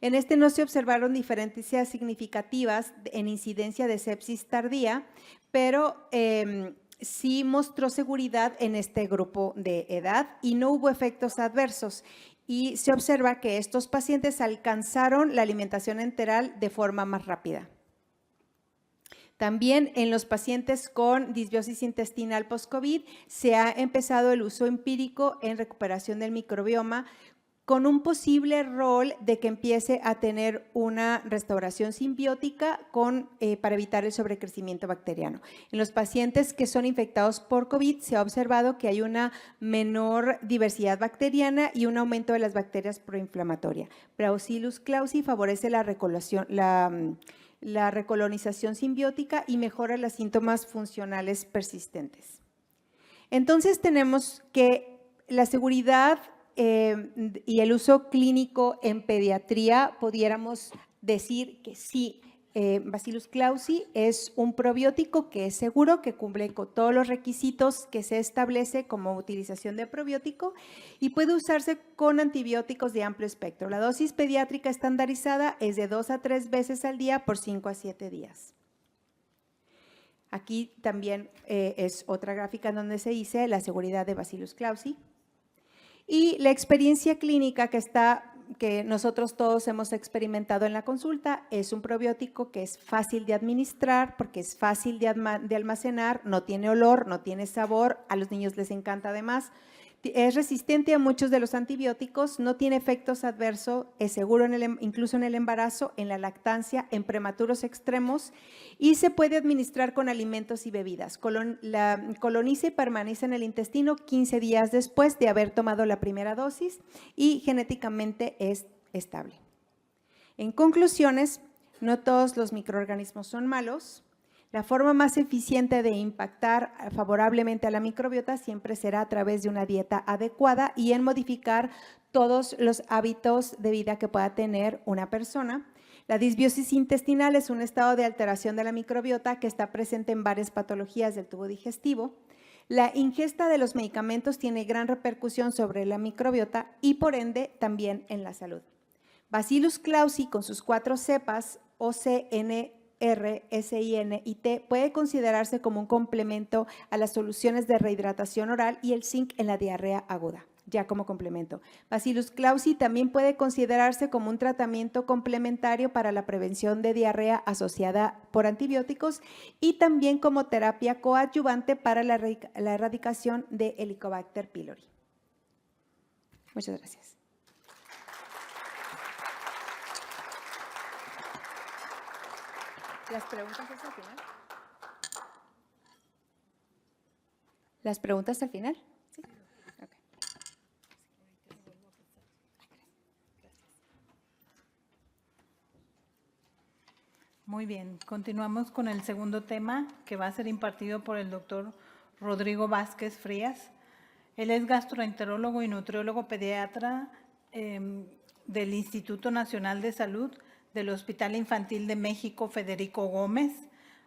En este no se observaron diferencias significativas en incidencia de sepsis tardía, pero sí mostró seguridad en este grupo de edad y no hubo efectos adversos. Y se observa que estos pacientes alcanzaron la alimentación enteral de forma más rápida. También en los pacientes con disbiosis intestinal post-COVID se ha empezado el uso empírico en recuperación del microbioma con un posible rol de que empiece a tener una restauración simbiótica para evitar el sobrecrecimiento bacteriano. En los pacientes que son infectados por COVID se ha observado que hay una menor diversidad bacteriana y un aumento de las bacterias proinflamatorias. Bacillus clausii favorece la recolonización simbiótica y mejora los síntomas funcionales persistentes. Entonces tenemos que la seguridad y el uso clínico en pediatría, pudiéramos decir que sí, Bacillus clausii es un probiótico que es seguro, que cumple con todos los requisitos que se establece como utilización de probiótico y puede usarse con antibióticos de amplio espectro. La dosis pediátrica estandarizada es de 2 a 3 veces al día por 5 a 7 días. Aquí también es otra gráfica en donde se dice la seguridad de Bacillus clausii. Y la experiencia clínica que nosotros todos hemos experimentado en la consulta es un probiótico que es fácil de administrar porque es fácil de almacenar, no tiene olor, no tiene sabor, a los niños les encanta además. Es resistente a muchos de los antibióticos, no tiene efectos adversos, es seguro incluso en el embarazo, en la lactancia, en prematuros extremos y se puede administrar con alimentos y bebidas. Coloniza y permanece en el intestino 15 días después de haber tomado la primera dosis y genéticamente es estable. En conclusiones, no todos los microorganismos son malos. La forma más eficiente de impactar favorablemente a la microbiota siempre será a través de una dieta adecuada y en modificar todos los hábitos de vida que pueda tener una persona. La disbiosis intestinal es un estado de alteración de la microbiota que está presente en varias patologías del tubo digestivo. La ingesta de los medicamentos tiene gran repercusión sobre la microbiota y por ende también en la salud. Bacillus clausii con sus 4 cepas OCN, R, SIN y T puede considerarse como un complemento a las soluciones de rehidratación oral y el zinc en la diarrea aguda, ya como complemento. Bacillus clausii también puede considerarse como un tratamiento complementario para la prevención de diarrea asociada por antibióticos y también como terapia coadyuvante para la erradicación de Helicobacter pylori. Muchas gracias. ¿Las preguntas al final? ¿Las preguntas al final? Sí. Okay. Muy bien, continuamos con el segundo tema que va a ser impartido por el doctor Rodrigo Vázquez Frías. Él es gastroenterólogo y nutriólogo pediatra del Instituto Nacional de Salud del Hospital Infantil de México Federico Gómez,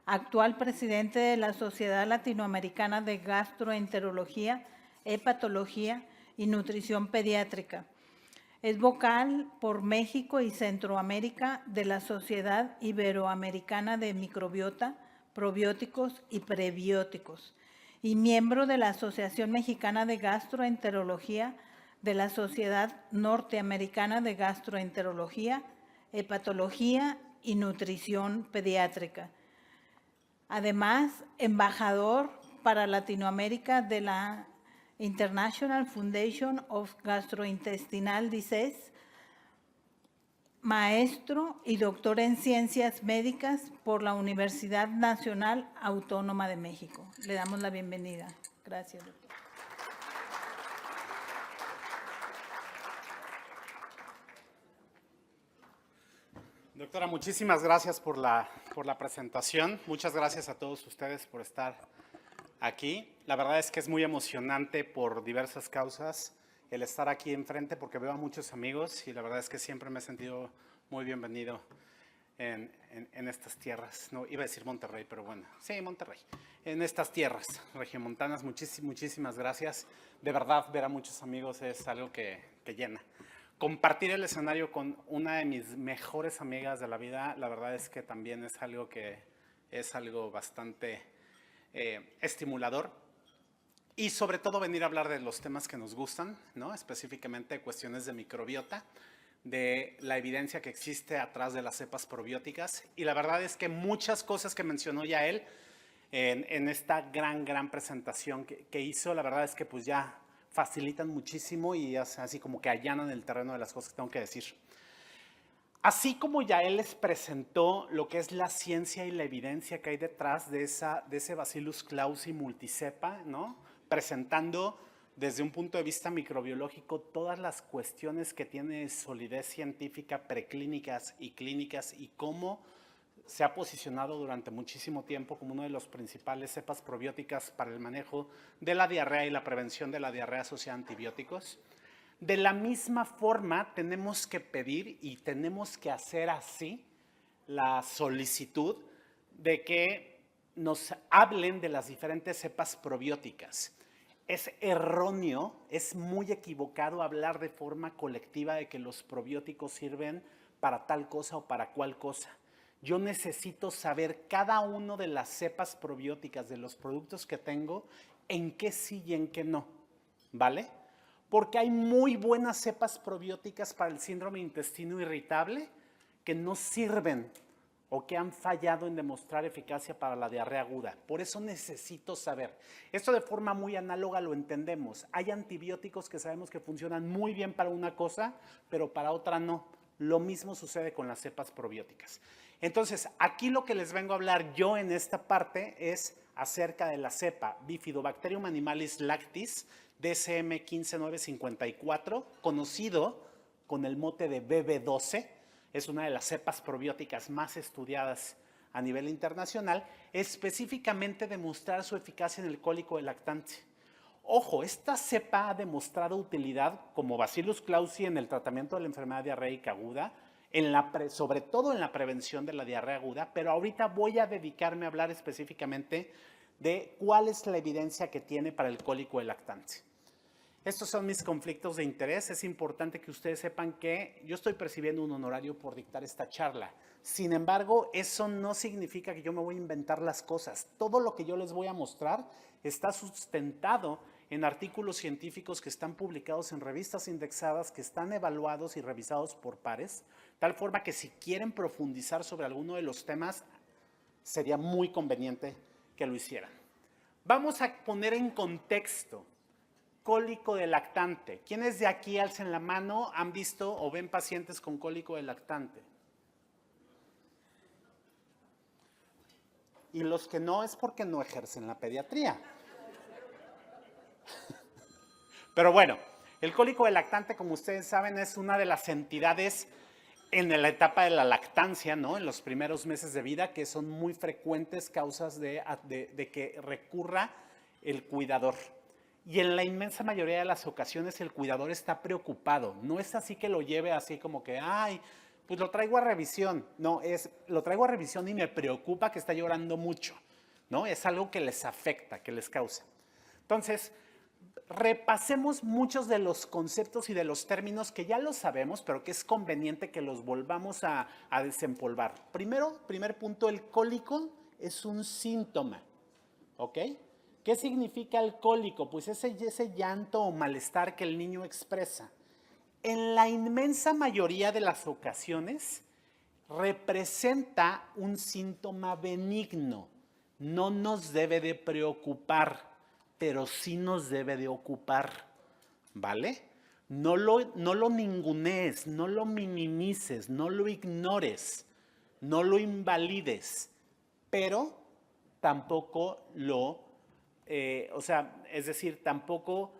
actual presidente de la Sociedad Latinoamericana de Gastroenterología, Hepatología y Nutrición Pediátrica. Es vocal por México y Centroamérica de la Sociedad Iberoamericana de Microbiota, Probióticos y Prebióticos y miembro de la Asociación Mexicana de Gastroenterología, de la Sociedad Norteamericana de Gastroenterología, Hepatología y Nutrición Pediátrica. Además, embajador para Latinoamérica de la International Foundation of Gastrointestinal Disease, maestro y doctor en Ciencias Médicas por la Universidad Nacional Autónoma de México. Le damos la bienvenida. Gracias, doctor. Doctora, muchísimas gracias por la presentación. Muchas gracias a todos ustedes por estar aquí. La verdad es que es muy emocionante por diversas causas el estar aquí enfrente porque veo a muchos amigos y la verdad es que siempre me he sentido muy bienvenido en estas tierras. No, iba a decir Monterrey, pero bueno, sí, Monterrey. En estas tierras regiomontanas, muchísimas gracias. De verdad, ver a muchos amigos es algo que llena. Compartir el escenario con una de mis mejores amigas de la vida, la verdad es que también es algo bastante estimulador. Y sobre todo venir a hablar de los temas que nos gustan, ¿no? Específicamente cuestiones de microbiota, de la evidencia que existe atrás de las cepas probióticas. Y la verdad es que muchas cosas que mencionó ya él en esta gran presentación que hizo, la verdad es que pues ya facilitan muchísimo y así como que allanan el terreno de las cosas que tengo que decir. Así como ya él les presentó lo que es la ciencia y la evidencia que hay detrás de ese Bacillus clausi multicepa, ¿no? Presentando desde un punto de vista microbiológico todas las cuestiones que tiene solidez científica, preclínicas y clínicas y cómo se ha posicionado durante muchísimo tiempo como uno de los principales cepas probióticas para el manejo de la diarrea y la prevención de la diarrea asociada a antibióticos. De la misma forma, tenemos que pedir y tenemos que hacer así la solicitud de que nos hablen de las diferentes cepas probióticas. Es erróneo, es muy equivocado hablar de forma colectiva de que los probióticos sirven para tal cosa o para cual cosa. Yo necesito saber cada una de las cepas probióticas de los productos que tengo, en qué sí y en qué no, ¿vale? Porque hay muy buenas cepas probióticas para el síndrome de intestino irritable que no sirven o que han fallado en demostrar eficacia para la diarrea aguda. Por eso necesito saber. Esto de forma muy análoga lo entendemos. Hay antibióticos que sabemos que funcionan muy bien para una cosa, pero para otra no. Lo mismo sucede con las cepas probióticas. Entonces, aquí lo que les vengo a hablar yo en esta parte es acerca de la cepa Bifidobacterium animalis lactis, DSM 15954, conocido con el mote de BB12, es una de las cepas probióticas más estudiadas a nivel internacional, específicamente demostrar su eficacia en el cólico del lactante. Ojo, esta cepa ha demostrado utilidad como Bacillus clausi en el tratamiento de la enfermedad diarreica aguda, sobre todo en la prevención de la diarrea aguda, pero ahorita voy a dedicarme a hablar específicamente de cuál es la evidencia que tiene para el cólico del lactante. Estos son mis conflictos de interés. Es importante que ustedes sepan que yo estoy percibiendo un honorario por dictar esta charla. Sin embargo, eso no significa que yo me voy a inventar las cosas. Todo lo que yo les voy a mostrar está sustentado en artículos científicos que están publicados en revistas indexadas, que están evaluados y revisados por pares, tal forma que si quieren profundizar sobre alguno de los temas, sería muy conveniente que lo hicieran. Vamos a poner en contexto cólico del lactante. ¿Quiénes de aquí, alcen la mano, han visto o ven pacientes con cólico del lactante? Y los que no es porque no ejercen la pediatría. Pero bueno, el cólico del lactante, como ustedes saben, es una de las entidades en la etapa de la lactancia, ¿no? En los primeros meses de vida, que son muy frecuentes causas de que recurra el cuidador. Y en la inmensa mayoría de las ocasiones el cuidador está preocupado. No es así que lo lleve así como que, ay, pues lo traigo a revisión. No, lo traigo a revisión y me preocupa que está llorando mucho, ¿no? Es algo que les afecta, que les causa. Entonces, repasemos muchos de los conceptos y de los términos que ya los sabemos, pero que es conveniente que los volvamos a desempolvar. Primer punto, el cólico es un síntoma, ¿ok? ¿Qué significa el cólico? Pues ese llanto o malestar que el niño expresa. En la inmensa mayoría de las ocasiones representa un síntoma benigno. No nos debe de preocupar, pero sí nos debe de ocupar, ¿vale? No lo ningunees, no lo minimices, no lo ignores, no lo invalides, pero tampoco es decir, tampoco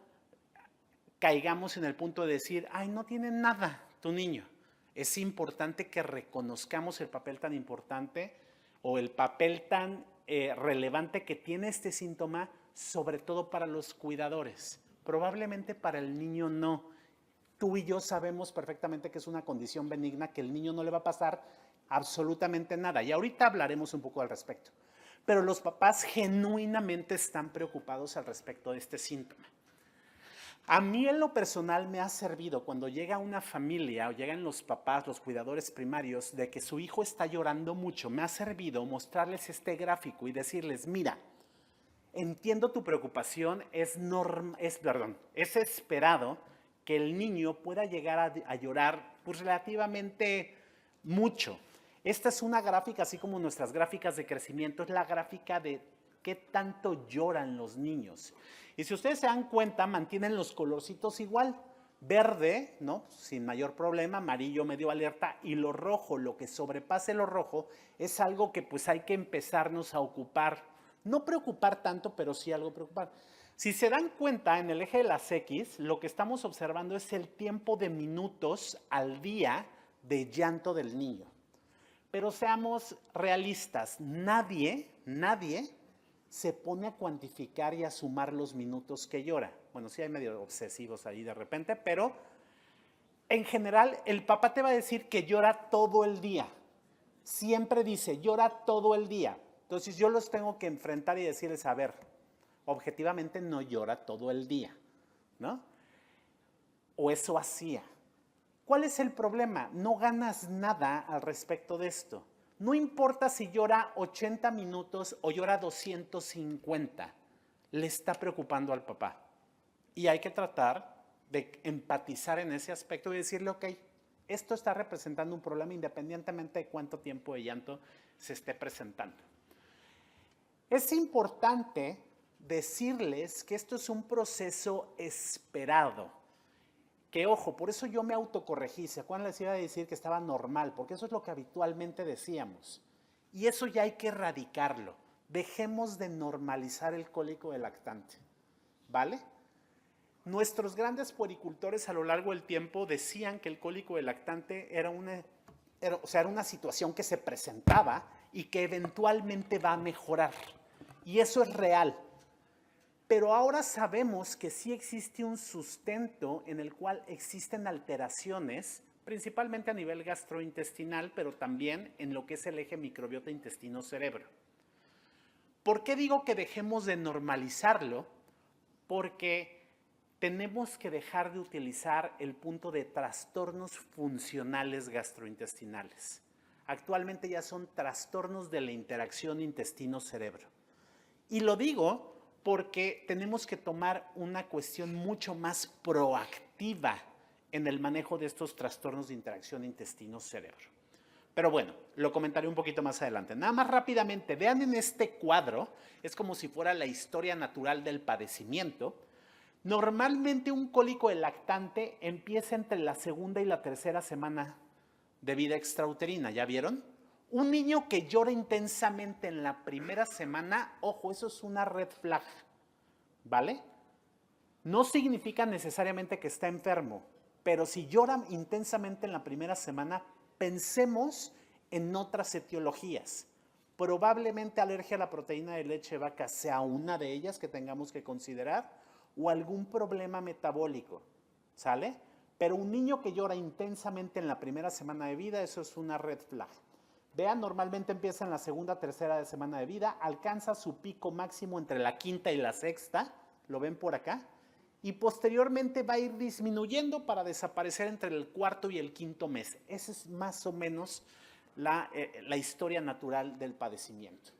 caigamos en el punto de decir, ay, no tiene nada tu niño. Es importante que reconozcamos el papel tan importante o el papel tan relevante que tiene este síntoma, sobre todo para los cuidadores. Probablemente para el niño no. Tú y yo sabemos perfectamente que es una condición benigna, que el niño no le va a pasar absolutamente nada. Y ahorita hablaremos un poco al respecto. Pero los papás genuinamente están preocupados al respecto de este síntoma. A mí en lo personal me ha servido cuando llega una familia o llegan los papás, los cuidadores primarios, de que su hijo está llorando mucho, me ha servido mostrarles este gráfico y decirles, mira, entiendo tu preocupación, es esperado que el niño pueda llegar a llorar pues relativamente mucho. Esta es una gráfica, así como nuestras gráficas de crecimiento, es la gráfica de qué tanto lloran los niños. Y si ustedes se dan cuenta, mantienen los colorcitos igual. Verde, ¿no? Sin mayor problema, amarillo medio alerta, y lo rojo, lo que sobrepase lo rojo, es algo que pues hay que empezarnos a ocupar. No preocupar tanto, pero sí algo preocupar. Si se dan cuenta, en el eje de las X, lo que estamos observando es el tiempo de minutos al día de llanto del niño. Pero seamos realistas, nadie se pone a cuantificar y a sumar los minutos que llora. Bueno, sí hay medio obsesivos ahí de repente, pero en general el papá te va a decir que llora todo el día. Siempre dice, llora todo el día. Entonces yo los tengo que enfrentar y decirles, a ver, objetivamente no llora todo el día, ¿no? O eso hacía. ¿Cuál es el problema? No ganas nada al respecto de esto. No importa si llora 80 minutos o llora 250, le está preocupando al papá. Y hay que tratar de empatizar en ese aspecto y decirle, ok, esto está representando un problema independientemente de cuánto tiempo de llanto se esté presentando. Es importante decirles que esto es un proceso esperado. Que ojo, por eso yo me autocorregí. ¿Se acuerdan? Les iba a decir que estaba normal, porque eso es lo que habitualmente decíamos. Y eso ya hay que erradicarlo. Dejemos de normalizar el cólico del lactante, ¿vale? Nuestros grandes puericultores a lo largo del tiempo decían que el cólico del lactante era una situación que se presentaba y que eventualmente va a mejorar. Y eso es real. Pero ahora sabemos que sí existe un sustento en el cual existen alteraciones, principalmente a nivel gastrointestinal, pero también en lo que es el eje microbiota intestino-cerebro. ¿Por qué digo que dejemos de normalizarlo? Porque tenemos que dejar de utilizar el punto de trastornos funcionales gastrointestinales. Actualmente ya son trastornos de la interacción intestino-cerebro. Y lo digo porque tenemos que tomar una cuestión mucho más proactiva en el manejo de estos trastornos de interacción intestino-cerebro. Pero bueno, lo comentaré un poquito más adelante. Nada más rápidamente, vean en este cuadro, es como si fuera la historia natural del padecimiento. Normalmente un cólico del lactante empieza entre la segunda y la tercera semana de vida extrauterina, ¿ya vieron? Un niño que llora intensamente en la primera semana, ojo, eso es una red flag, ¿vale? No significa necesariamente que está enfermo, pero si llora intensamente en la primera semana, pensemos en otras etiologías. Probablemente alergia a la proteína de leche de vaca sea una de ellas que tengamos que considerar, o algún problema metabólico, ¿sale? Pero un niño que llora intensamente en la primera semana de vida, eso es una red flag. Vean, normalmente empieza en la segunda, tercera semana de vida, alcanza su pico máximo entre la quinta y la sexta, lo ven por acá, y posteriormente va a ir disminuyendo para desaparecer entre el cuarto y el quinto mes. Esa es más o menos la historia natural del padecimiento.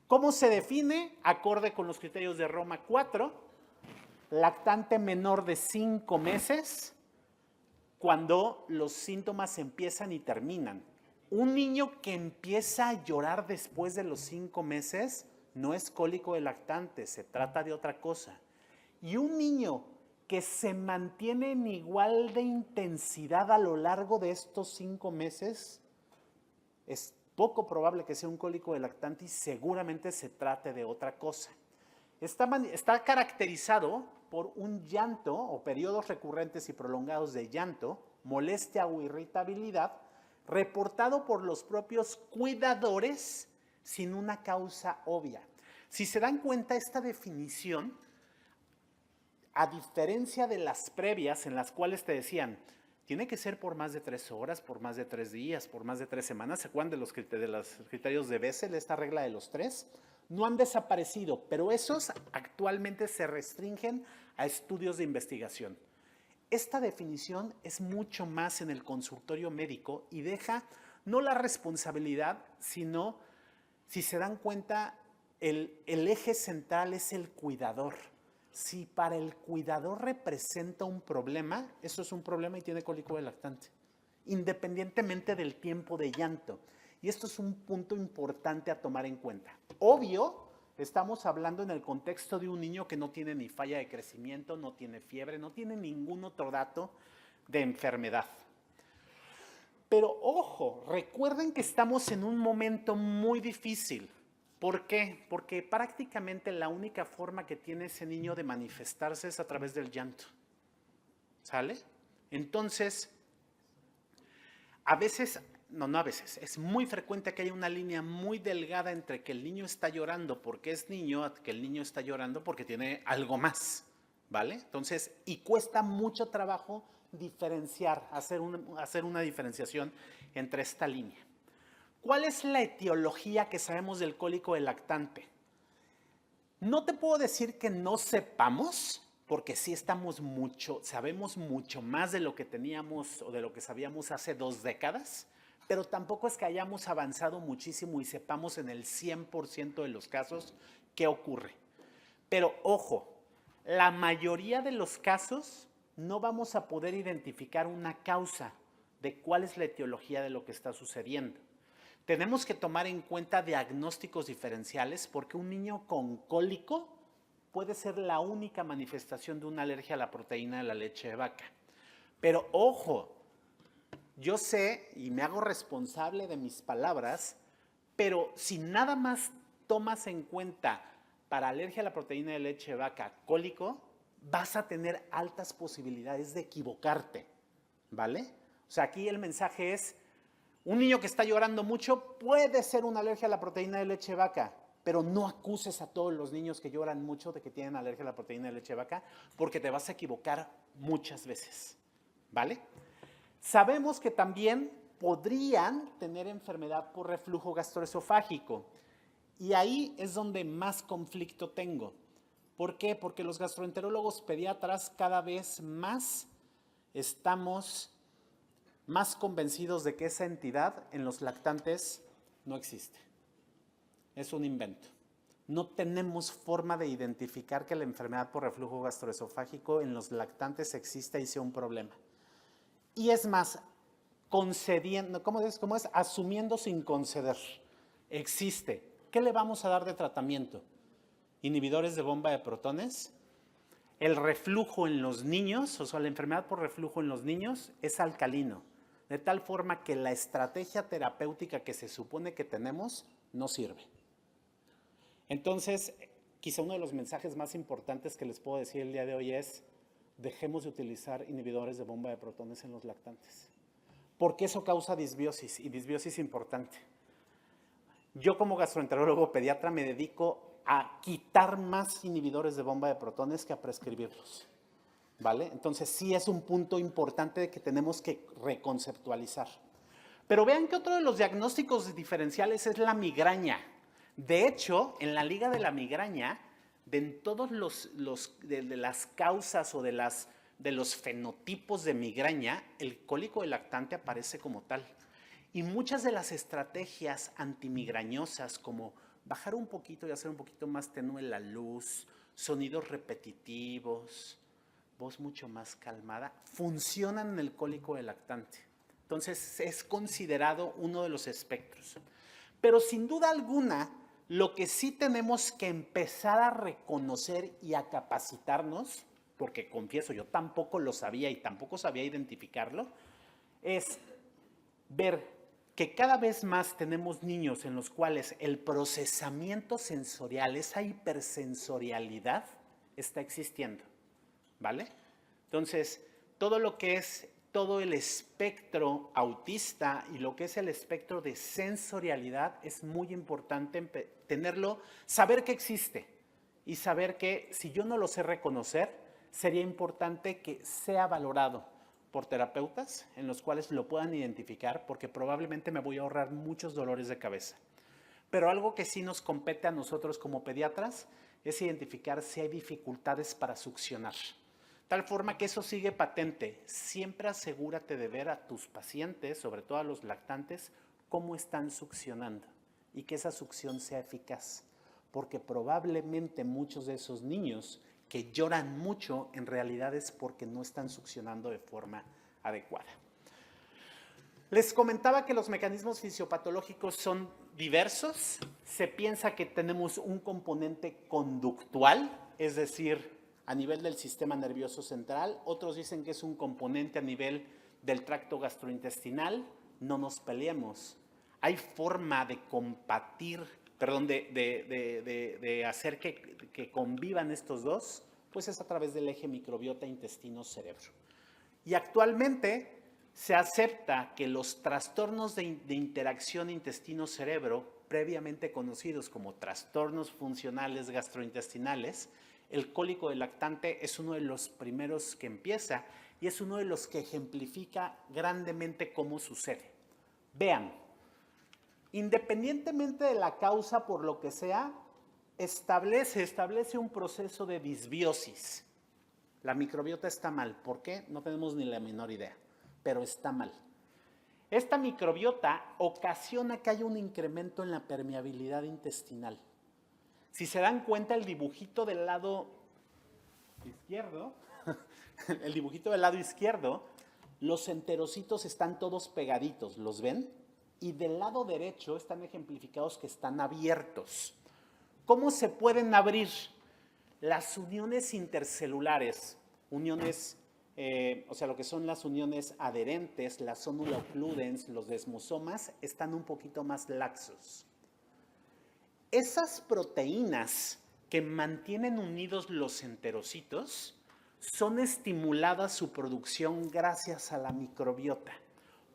¿Cómo se define? Acorde con los criterios de Roma 4, lactante menor de 5 meses, cuando los síntomas empiezan y terminan. Un niño que empieza a llorar después de los 5 meses no es cólico de lactante, se trata de otra cosa. Y un niño que se mantiene en igual de intensidad a lo largo de estos 5 meses, es poco probable que sea un cólico de lactante y seguramente se trate de otra cosa. Está caracterizado por un llanto o periodos recurrentes y prolongados de llanto, molestia o irritabilidad, reportado por los propios cuidadores sin una causa obvia. Si se dan cuenta, esta definición, a diferencia de las previas en las cuales te decían, tiene que ser por más de 3 horas, por más de 3 días, por más de 3 semanas, ¿se acuerdan de los criterios de Bessel, esta regla de los 3? No han desaparecido, pero esos actualmente se restringen a estudios de investigación. Esta definición es mucho más en el consultorio médico y deja no la responsabilidad, sino, si se dan cuenta, el eje central es el cuidador. Si para el cuidador representa un problema, eso es un problema y tiene cólico del lactante, independientemente del tiempo de llanto. Y esto es un punto importante a tomar en cuenta. Obvio, estamos hablando en el contexto de un niño que no tiene ni falla de crecimiento, no tiene fiebre, no tiene ningún otro dato de enfermedad. Pero ojo, recuerden que estamos en un momento muy difícil. ¿Por qué? Porque prácticamente la única forma que tiene ese niño de manifestarse es a través del llanto. ¿Sale? Entonces, a veces, no a veces, es muy frecuente que haya una línea muy delgada entre que el niño está llorando porque es niño, a que el niño está llorando porque tiene algo más, ¿vale? Entonces, y cuesta mucho trabajo diferenciar, hacer una diferenciación entre esta línea. ¿Cuál es la etiología que sabemos del cólico del lactante? No te puedo decir que no sepamos, porque sí sabemos mucho más de lo que teníamos o de lo que sabíamos hace 2 décadas, pero tampoco es que hayamos avanzado muchísimo y sepamos en el 100% de los casos qué ocurre. Pero ojo, la mayoría de los casos no vamos a poder identificar una causa de cuál es la etiología de lo que está sucediendo. Tenemos que tomar en cuenta diagnósticos diferenciales porque un niño con cólico puede ser la única manifestación de una alergia a la proteína de la leche de vaca. Pero ojo, yo sé y me hago responsable de mis palabras, pero si nada más tomas en cuenta para alergia a la proteína de leche de vaca cólico, vas a tener altas posibilidades de equivocarte, ¿vale? O sea, aquí el mensaje es, un niño que está llorando mucho puede ser una alergia a la proteína de leche de vaca, pero no acuses a todos los niños que lloran mucho de que tienen alergia a la proteína de leche de vaca, porque te vas a equivocar muchas veces, ¿vale? Sabemos que también podrían tener enfermedad por reflujo gastroesofágico, y ahí es donde más conflicto tengo. ¿Por qué? Porque los gastroenterólogos pediatras cada vez más estamos más convencidos de que esa entidad en los lactantes no existe. Es un invento. No tenemos forma de identificar que la enfermedad por reflujo gastroesofágico en los lactantes exista y sea un problema. Y es más, concediendo, ¿cómo es? Asumiendo sin conceder. Existe. ¿Qué le vamos a dar de tratamiento? Inhibidores de bomba de protones. El reflujo en los niños, o sea, la enfermedad por reflujo en los niños es alcalino, de tal forma que la estrategia terapéutica que se supone que tenemos no sirve. Entonces, quizá uno de los mensajes más importantes que les puedo decir el día de hoy es, dejemos de utilizar inhibidores de bomba de protones en los lactantes, porque eso causa disbiosis, y disbiosis importante. Yo como gastroenterólogo pediatra me dedico a quitar más inhibidores de bomba de protones que a prescribirlos, ¿vale? Entonces sí es un punto importante que tenemos que reconceptualizar. Pero vean que otro de los diagnósticos diferenciales es la migraña. De hecho, en la Liga de la Migraña, de todos de las causas o de los fenotipos de migraña, el cólico del lactante aparece como tal. Y muchas de las estrategias antimigrañosas, como bajar un poquito y hacer un poquito más tenue la luz, sonidos repetitivos, voz mucho más calmada, funcionan en el cólico del lactante. Entonces es considerado uno de los espectros. Pero sin duda alguna, lo que sí tenemos que empezar a reconocer y a capacitarnos, porque confieso, yo tampoco lo sabía y tampoco sabía identificarlo, es ver que cada vez más tenemos niños en los cuales el procesamiento sensorial, esa hipersensorialidad, está existiendo, ¿vale? Entonces, todo lo que es todo el espectro autista y lo que es el espectro de sensorialidad es muy importante tenerlo, saber que existe y saber que si yo no lo sé reconocer, sería importante que sea valorado por terapeutas en los cuales lo puedan identificar, porque probablemente me voy a ahorrar muchos dolores de cabeza. Pero algo que sí nos compete a nosotros como pediatras es identificar si hay dificultades para succionar. Tal forma que eso sigue patente. Siempre asegúrate de ver a tus pacientes, sobre todo a los lactantes, cómo están succionando y que esa succión sea eficaz. porque probablemente muchos de esos niños que lloran mucho en realidad es porque no están succionando de forma adecuada. Les comentaba que los mecanismos fisiopatológicos son diversos. Se piensa que tenemos un componente conductual, es decir, a nivel del sistema nervioso central. Otros dicen que es un componente a nivel del tracto gastrointestinal. No nos peleemos. Hay forma de de hacer que convivan estos dos, pues es a través del eje microbiota intestino-cerebro. Y actualmente se acepta que los trastornos de interacción intestino-cerebro, previamente conocidos como trastornos funcionales gastrointestinales, el cólico del lactante es uno de los primeros que empieza y es uno de los que ejemplifica grandemente cómo sucede. Vean, independientemente de la causa por lo que sea, establece un proceso de disbiosis. La microbiota está mal. ¿Por qué? No tenemos ni la menor idea, pero está mal. Esta microbiota ocasiona que haya un incremento en la permeabilidad intestinal. Si se dan cuenta, el dibujito del lado izquierdo, los enterocitos están todos pegaditos, ¿los ven? Y del lado derecho están ejemplificados que están abiertos. ¿Cómo se pueden abrir? Las uniones intercelulares, lo que son las uniones adherentes, las sonula occludens, los desmosomas, están un poquito más laxos. Esas proteínas que mantienen unidos los enterocitos son estimuladas su producción gracias a la microbiota.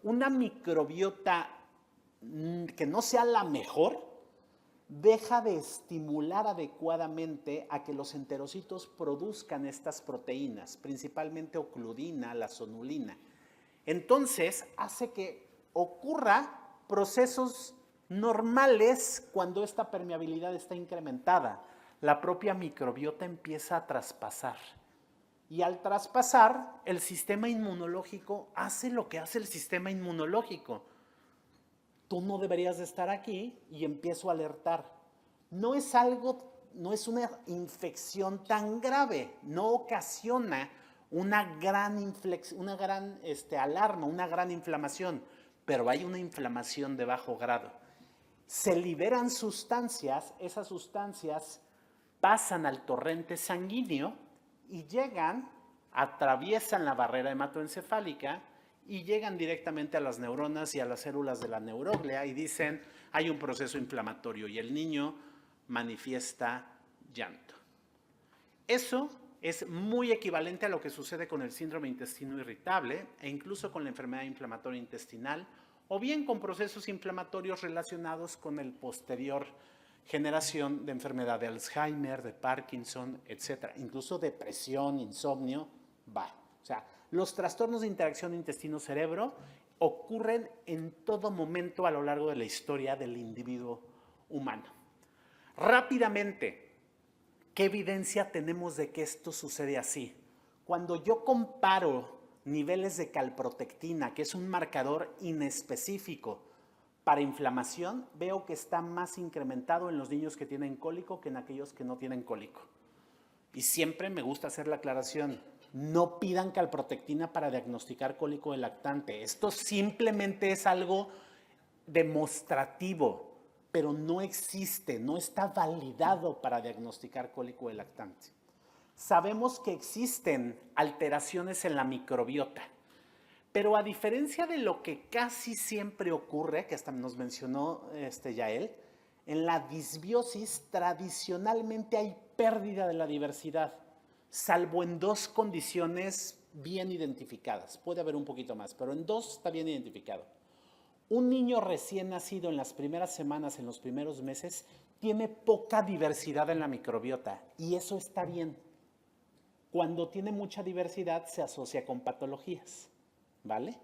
Una microbiota que no sea la mejor, deja de estimular adecuadamente a que los enterocitos produzcan estas proteínas, principalmente ocludina, la sonulina. Entonces, hace que ocurra procesos normales cuando esta permeabilidad está incrementada. La propia microbiota empieza a traspasar. Y al traspasar, el sistema inmunológico hace lo que hace el sistema inmunológico. Tú no deberías de estar aquí y empiezo a alertar. No es una infección tan grave, no ocasiona una gran alarma, una gran inflamación, pero hay una inflamación de bajo grado. Se liberan sustancias, esas sustancias pasan al torrente sanguíneo y atraviesan la barrera hematoencefálica y llegan directamente a las neuronas y a las células de la neuróglea y dicen, hay un proceso inflamatorio y el niño manifiesta llanto. Eso es muy equivalente a lo que sucede con el síndrome intestino irritable e incluso con la enfermedad inflamatoria intestinal o bien con procesos inflamatorios relacionados con el posterior generación de enfermedad de Alzheimer, de Parkinson, etc. Incluso depresión, insomnio, O sea, los trastornos de interacción intestino-cerebro ocurren en todo momento a lo largo de la historia del individuo humano. Rápidamente, ¿qué evidencia tenemos de que esto sucede así? Cuando yo comparo niveles de calprotectina, que es un marcador inespecífico para inflamación, veo que está más incrementado en los niños que tienen cólico que en aquellos que no tienen cólico. Y siempre me gusta hacer la aclaración. No pidan calprotectina para diagnosticar cólico del lactante. Esto simplemente es algo demostrativo, pero no existe, no está validado para diagnosticar cólico del lactante. Sabemos que existen alteraciones en la microbiota, pero a diferencia de lo que casi siempre ocurre, que hasta nos mencionó Yael, en la disbiosis tradicionalmente hay pérdida de la diversidad, salvo en dos condiciones bien identificadas. Puede haber un poquito más, pero en dos está bien identificado. Un niño recién nacido en las primeras semanas, en los primeros meses, tiene poca diversidad en la microbiota y eso está bien. Cuando tiene mucha diversidad se asocia con patologías, ¿vale?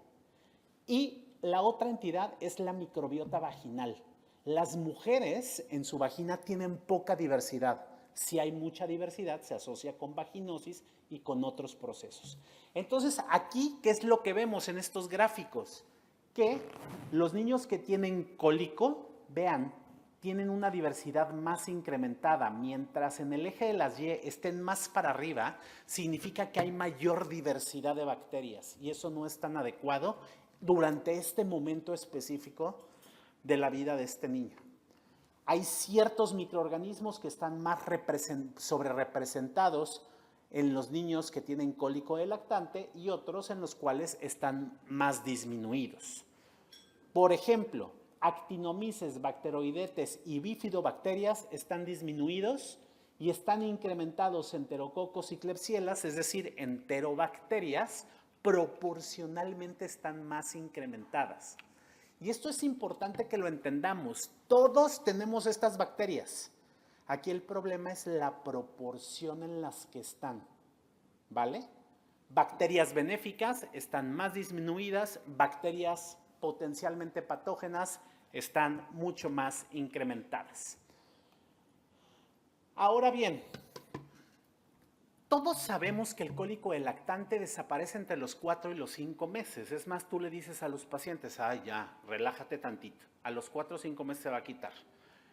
Y la otra entidad es la microbiota vaginal. Las mujeres en su vagina tienen poca diversidad. Si hay mucha diversidad, se asocia con vaginosis y con otros procesos. Entonces, aquí, ¿qué es lo que vemos en estos gráficos? Que los niños que tienen cólico, vean, tienen una diversidad más incrementada, mientras en el eje de las Y estén más para arriba, significa que hay mayor diversidad de bacterias y eso no es tan adecuado durante este momento específico de la vida de este niño. Hay ciertos microorganismos que están más sobrerepresentados en los niños que tienen cólico de lactante y otros en los cuales están más disminuidos. Por ejemplo, Actinomyces, Bacteroidetes y Bifidobacterias están disminuidos y están incrementados Enterococos y Klebsielas, es decir, enterobacterias, proporcionalmente están más incrementadas. Y esto es importante que lo entendamos. Todos tenemos estas bacterias. Aquí el problema es la proporción en las que están, ¿vale? Bacterias benéficas están más disminuidas, bacterias potencialmente patógenas están mucho más incrementadas. Ahora bien, todos sabemos que el cólico del lactante desaparece entre los 4 y los 5 meses. Es más, tú le dices a los pacientes, ay, ya, relájate tantito. A los 4 o 5 meses se va a quitar.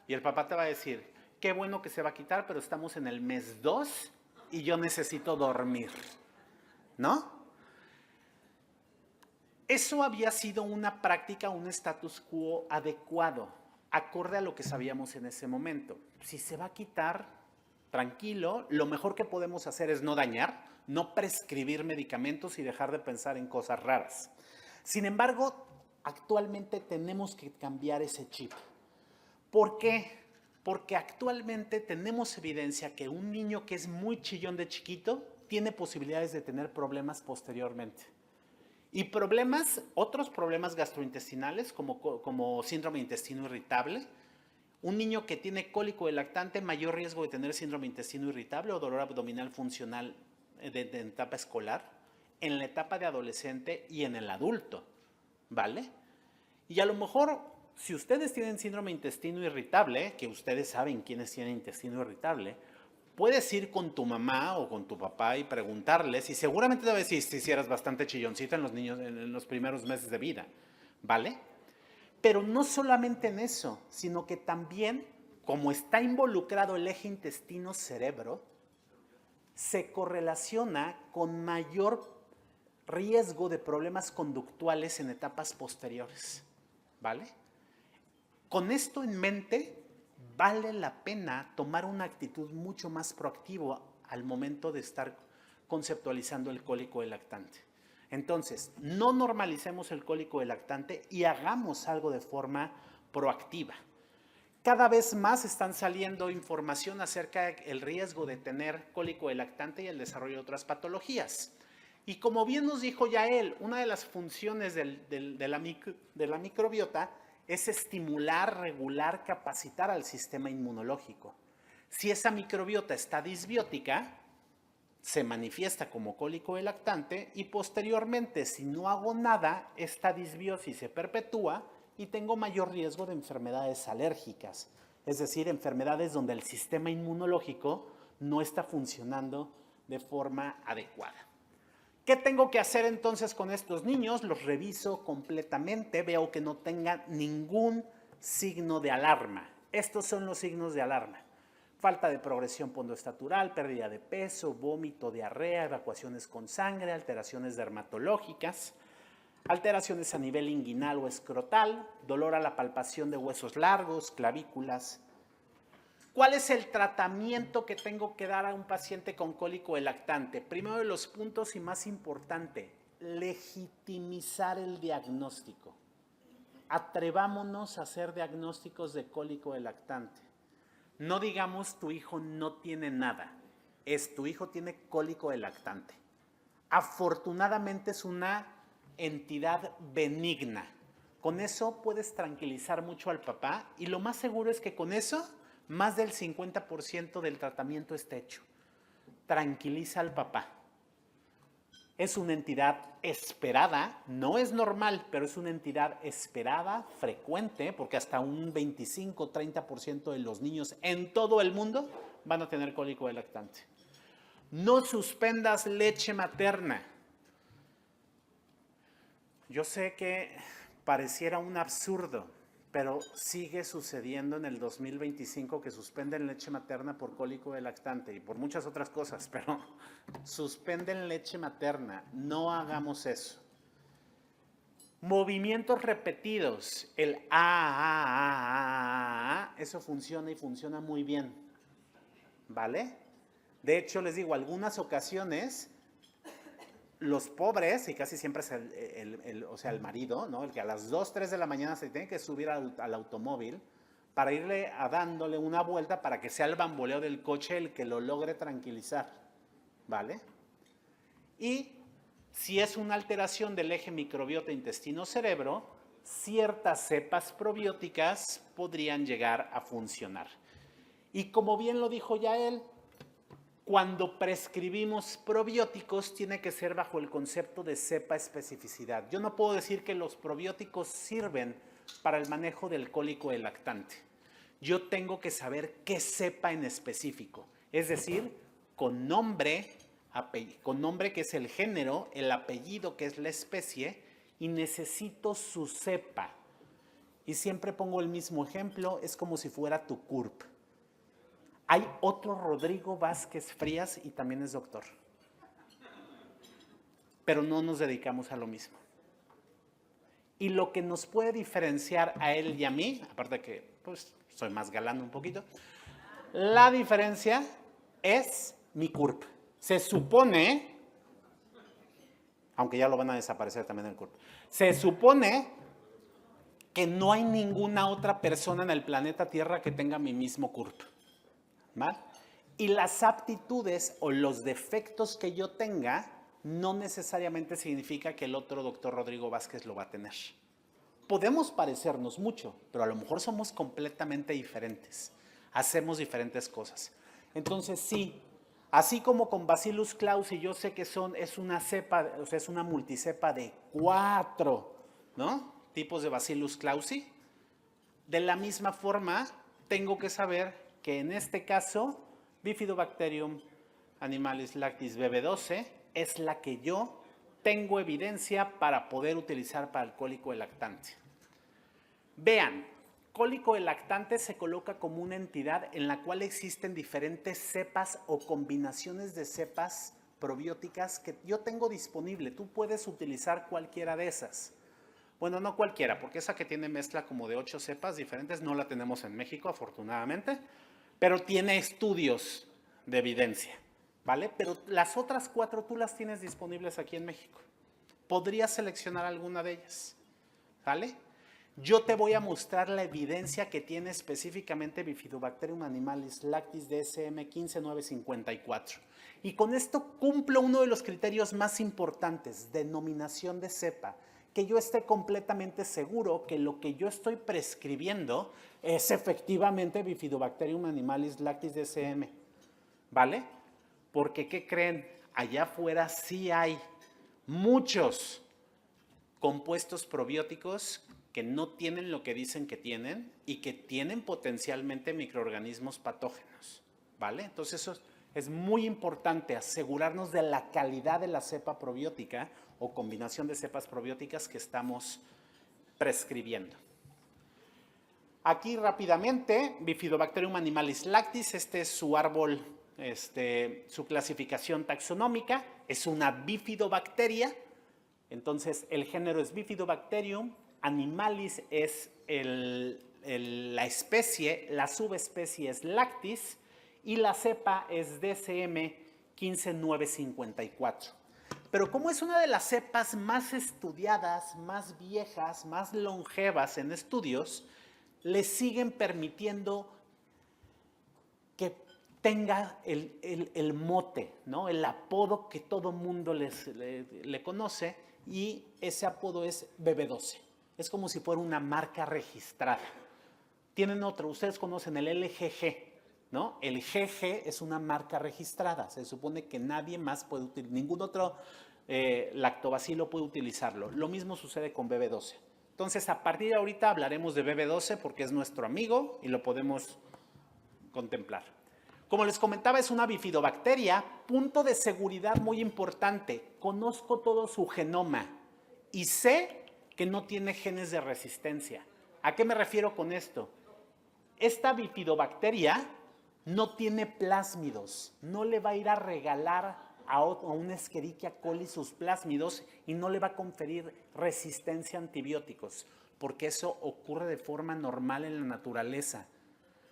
Y el papá te va a decir, qué bueno que se va a quitar, pero estamos en el mes 2 y yo necesito dormir, ¿no? Eso había sido una práctica, un status quo adecuado, acorde a lo que sabíamos en ese momento. Si se va a quitar, tranquilo, lo mejor que podemos hacer es no dañar, no prescribir medicamentos y dejar de pensar en cosas raras. Sin embargo, actualmente tenemos que cambiar ese chip. ¿Por qué? Porque actualmente tenemos evidencia que un niño que es muy chillón de chiquito tiene posibilidades de tener problemas posteriormente. Y otros problemas gastrointestinales como síndrome de intestino irritable. Un niño que tiene cólico de lactante, mayor riesgo de tener síndrome de intestino irritable o dolor abdominal funcional en etapa escolar, en la etapa de adolescente y en el adulto, ¿vale? Y a lo mejor, si ustedes tienen síndrome de intestino irritable, que ustedes saben quiénes tienen intestino irritable, puedes ir con tu mamá o con tu papá y preguntarles, y seguramente te va a decir si eras bastante chilloncita en los niños en los primeros meses de vida, ¿vale? Pero no solamente en eso, sino que también, como está involucrado el eje intestino-cerebro, se correlaciona con mayor riesgo de problemas conductuales en etapas posteriores, ¿vale? Con esto en mente, vale la pena tomar una actitud mucho más proactiva al momento de estar conceptualizando el cólico del lactante. Entonces, no normalicemos el cólico del lactante y hagamos algo de forma proactiva. Cada vez más están saliendo información acerca del riesgo de tener cólico del lactante y el desarrollo de otras patologías. Y como bien nos dijo Yael, una de las funciones de la microbiota es estimular, regular, capacitar al sistema inmunológico. Si esa microbiota está disbiótica, se manifiesta como cólico del lactante y posteriormente, si no hago nada, esta disbiosis se perpetúa y tengo mayor riesgo de enfermedades alérgicas, es decir, enfermedades donde el sistema inmunológico no está funcionando de forma adecuada. ¿Qué tengo que hacer entonces con estos niños? Los reviso completamente, veo que no tengan ningún signo de alarma. Estos son los signos de alarma. Falta de progresión pondoestatural, pérdida de peso, vómito, diarrea, evacuaciones con sangre, alteraciones dermatológicas, alteraciones a nivel inguinal o escrotal, dolor a la palpación de huesos largos, clavículas. ¿Cuál es el tratamiento que tengo que dar a un paciente con cólico del lactante? Primero de los puntos y más importante, legitimizar el diagnóstico. Atrevámonos a hacer diagnósticos de cólico del lactante. No digamos tu hijo no tiene nada, es tu hijo tiene cólico del lactante. Afortunadamente es una entidad benigna. Con eso puedes tranquilizar mucho al papá y lo más seguro es que con eso más del 50% del tratamiento está hecho. Tranquiliza al papá. Es una entidad esperada, no es normal, pero es una entidad esperada, frecuente, porque hasta un 25-30% de los niños en todo el mundo van a tener cólico del lactante. No suspendas leche materna. Yo sé que pareciera un absurdo, pero sigue sucediendo en el 2025 que suspenden leche materna por cólico de lactante y por muchas otras cosas, pero suspenden leche materna. No hagamos eso. Movimientos repetidos, el eso funciona y funciona muy bien, ¿vale? De hecho, les digo, algunas ocasiones los pobres, y casi siempre es el marido, ¿no? El que a las 2, 3 de la mañana se tiene que subir al automóvil para irle dándole una vuelta para que sea el bamboleo del coche el que lo logre tranquilizar, ¿vale? Y si es una alteración del eje microbiota intestino-cerebro, ciertas cepas probióticas podrían llegar a funcionar. Y como bien lo dijo ya él, cuando prescribimos probióticos tiene que ser bajo el concepto de cepa especificidad. Yo no puedo decir que los probióticos sirven para el manejo del cólico del lactante. Yo tengo que saber qué cepa en específico, es decir, con nombre que es el género, el apellido que es la especie, y necesito su cepa. Y siempre pongo el mismo ejemplo, es como si fuera tu CURP. Hay otro Rodrigo Vázquez Frías y también es doctor. Pero no nos dedicamos a lo mismo. Y lo que nos puede diferenciar a él y a mí, aparte que pues, soy más galán un poquito, la diferencia es mi CURP. Se supone, aunque ya lo van a desaparecer también el CURP, se supone que no hay ninguna otra persona en el planeta Tierra que tenga mi mismo CURP. ¿Vale? Y las aptitudes o los defectos que yo tenga no necesariamente significa que el otro doctor Rodrigo Vázquez lo va a tener. Podemos parecernos mucho, pero a lo mejor somos completamente diferentes. Hacemos diferentes cosas. Entonces sí, así como con Bacillus clausi yo sé que es una cepa, o sea, es una multicepa de 4, ¿no? Tipos de Bacillus clausi. De la misma forma, tengo que saber que en este caso, Bifidobacterium animalis lactis BB12 es la que yo tengo evidencia para poder utilizar para el cólico del lactante. Vean, cólico del lactante se coloca como una entidad en la cual existen diferentes cepas o combinaciones de cepas probióticas que yo tengo disponible. Tú puedes utilizar cualquiera de esas. Bueno, no cualquiera, porque esa que tiene mezcla como de 8 cepas diferentes no la tenemos en México, afortunadamente, pero tiene estudios de evidencia, ¿vale? Pero las otras 4 tú las tienes disponibles aquí en México. Podrías seleccionar alguna de ellas, ¿vale? Yo te voy a mostrar la evidencia que tiene específicamente Bifidobacterium animalis lactis DSM 15954. Y con esto cumplo uno de los criterios más importantes, denominación de cepa, que yo esté completamente seguro que lo que yo estoy prescribiendo es efectivamente Bifidobacterium animalis lactis DSM, ¿vale? Porque, ¿qué creen? Allá afuera sí hay muchos compuestos probióticos que no tienen lo que dicen que tienen y que tienen potencialmente microorganismos patógenos, ¿vale? Entonces eso es muy importante, asegurarnos de la calidad de la cepa probiótica o combinación de cepas probióticas que estamos prescribiendo. Aquí rápidamente, Bifidobacterium animalis lactis, este es su árbol, su clasificación taxonómica, es una bifidobacteria, entonces el género es Bifidobacterium, animalis es la especie, la subespecie es lactis y la cepa es DSM 15954. Pero como es una de las cepas más estudiadas, más viejas, más longevas en estudios, le siguen permitiendo que tenga el mote, ¿no? El apodo que todo mundo le conoce, y ese apodo es BB12. Es como si fuera una marca registrada. Tienen otro, ustedes conocen el LGG, ¿no? El GG es una marca registrada. Se supone que nadie más puede utilizar, ningún otro lactobacilo puede utilizarlo. Lo mismo sucede con BB12. Entonces, a partir de ahorita hablaremos de BB12 porque es nuestro amigo y lo podemos contemplar. Como les comentaba, es una bifidobacteria. Punto de seguridad muy importante. Conozco todo su genoma y sé que no tiene genes de resistencia. ¿A qué me refiero con esto? Esta bifidobacteria no tiene plásmidos, no le va a ir a regalar a un Escherichia coli sus plásmidos y no le va a conferir resistencia a antibióticos, porque eso ocurre de forma normal en la naturaleza.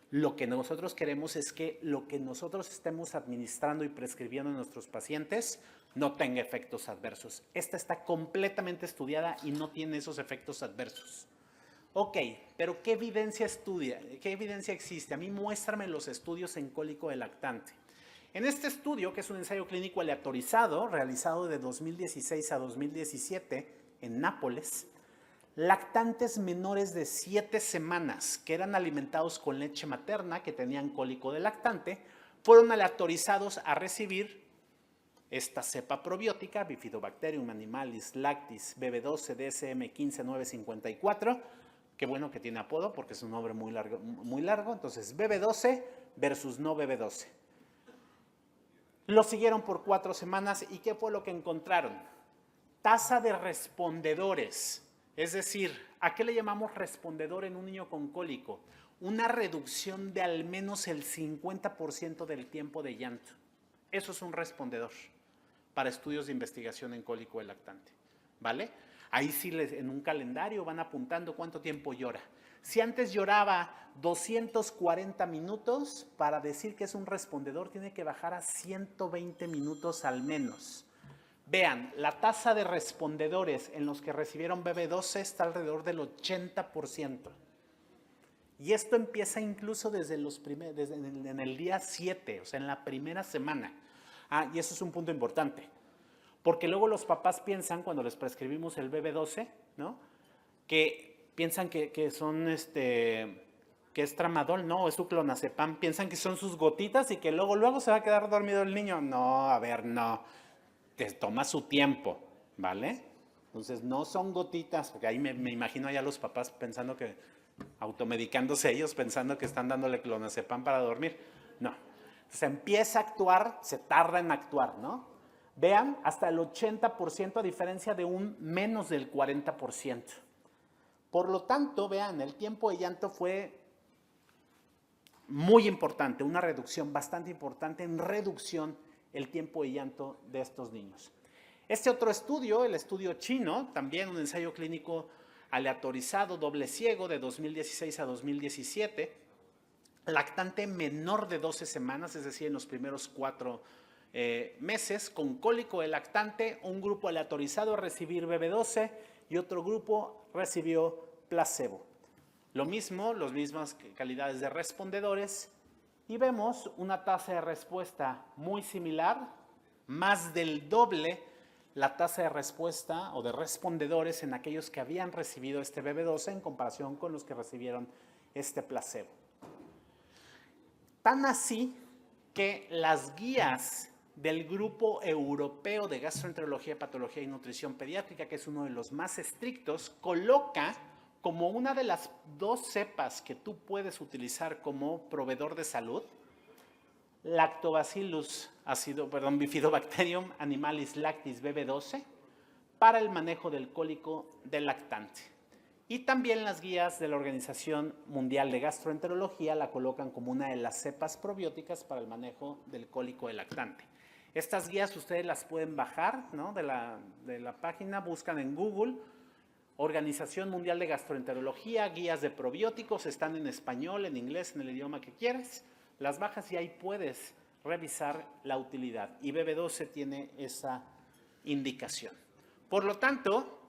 Lo que nosotros queremos es que lo que nosotros estemos administrando y prescribiendo a nuestros pacientes no tenga efectos adversos. Esta está completamente estudiada y no tiene esos efectos adversos. Ok, pero ¿qué evidencia qué evidencia existe? A mí muéstrame los estudios en cólico de lactante. En este estudio, que es un ensayo clínico aleatorizado, realizado de 2016 a 2017 en Nápoles, lactantes menores de 7 semanas que eran alimentados con leche materna, que tenían cólico de lactante, fueron aleatorizados a recibir esta cepa probiótica, Bifidobacterium animalis lactis BB12 DSM 15954, qué bueno que tiene apodo porque es un nombre muy largo, entonces BB12 versus no BB12. Lo siguieron por 4 semanas y ¿qué fue lo que encontraron? Tasa de respondedores, es decir, ¿a qué le llamamos respondedor en un niño con cólico? Una reducción de al menos el 50% del tiempo de llanto. Eso es un respondedor para estudios de investigación en cólico de lactante, ¿vale? Ahí sí en un calendario van apuntando cuánto tiempo llora. Si antes lloraba 240 minutos, para decir que es un respondedor tiene que bajar a 120 minutos al menos. Vean, la tasa de respondedores en los que recibieron BB12 está alrededor del 80%. Y esto empieza incluso desde en el día 7, o sea, en la primera semana. Y eso es un punto importante. Porque luego los papás piensan, cuando les prescribimos el BB12, ¿no? Que piensan que son que es tramadol, no, es su clonazepam. Piensan que son sus gotitas y que luego se va a quedar dormido el niño. No, a ver, no. Te toma su tiempo, ¿vale? Entonces, no son gotitas, porque ahí me imagino ya los papás pensando que, automedicándose ellos, pensando que están dándole clonazepam para dormir. No. Se empieza a actuar, se tarda en actuar, ¿no? Vean, hasta el 80% a diferencia de un menos del 40%. Por lo tanto, vean, el tiempo de llanto fue muy importante, una reducción bastante importante en reducción el tiempo de llanto de estos niños. Este otro estudio, el estudio chino, también un ensayo clínico aleatorizado, doble ciego, de 2016 a 2017, lactante menor de 12 semanas, es decir, en los primeros 4 meses, con cólico de lactante, un grupo aleatorizado a recibir BB12 y otro grupo recibió placebo. Lo mismo, las mismas calidades de respondedores, y vemos una tasa de respuesta muy similar, más del doble la tasa de respuesta o de respondedores en aquellos que habían recibido este BB12 en comparación con los que recibieron este placebo. Tan así que las guías del Grupo Europeo de Gastroenterología, Patología y Nutrición Pediátrica, que es uno de los más estrictos, coloca como una de las 2 cepas que tú puedes utilizar como proveedor de salud, Lactobacillus Bifidobacterium animalis lactis BB12, para el manejo del cólico del lactante. Y también las guías de la Organización Mundial de Gastroenterología la colocan como una de las cepas probióticas para el manejo del cólico del lactante. Estas guías ustedes las pueden bajar, ¿no? de la página, buscan en Google, Organización Mundial de Gastroenterología, guías de probióticos, están en español, en inglés, en el idioma que quieres. Las bajas y ahí puedes revisar la utilidad. Y BB12 tiene esa indicación. Por lo tanto,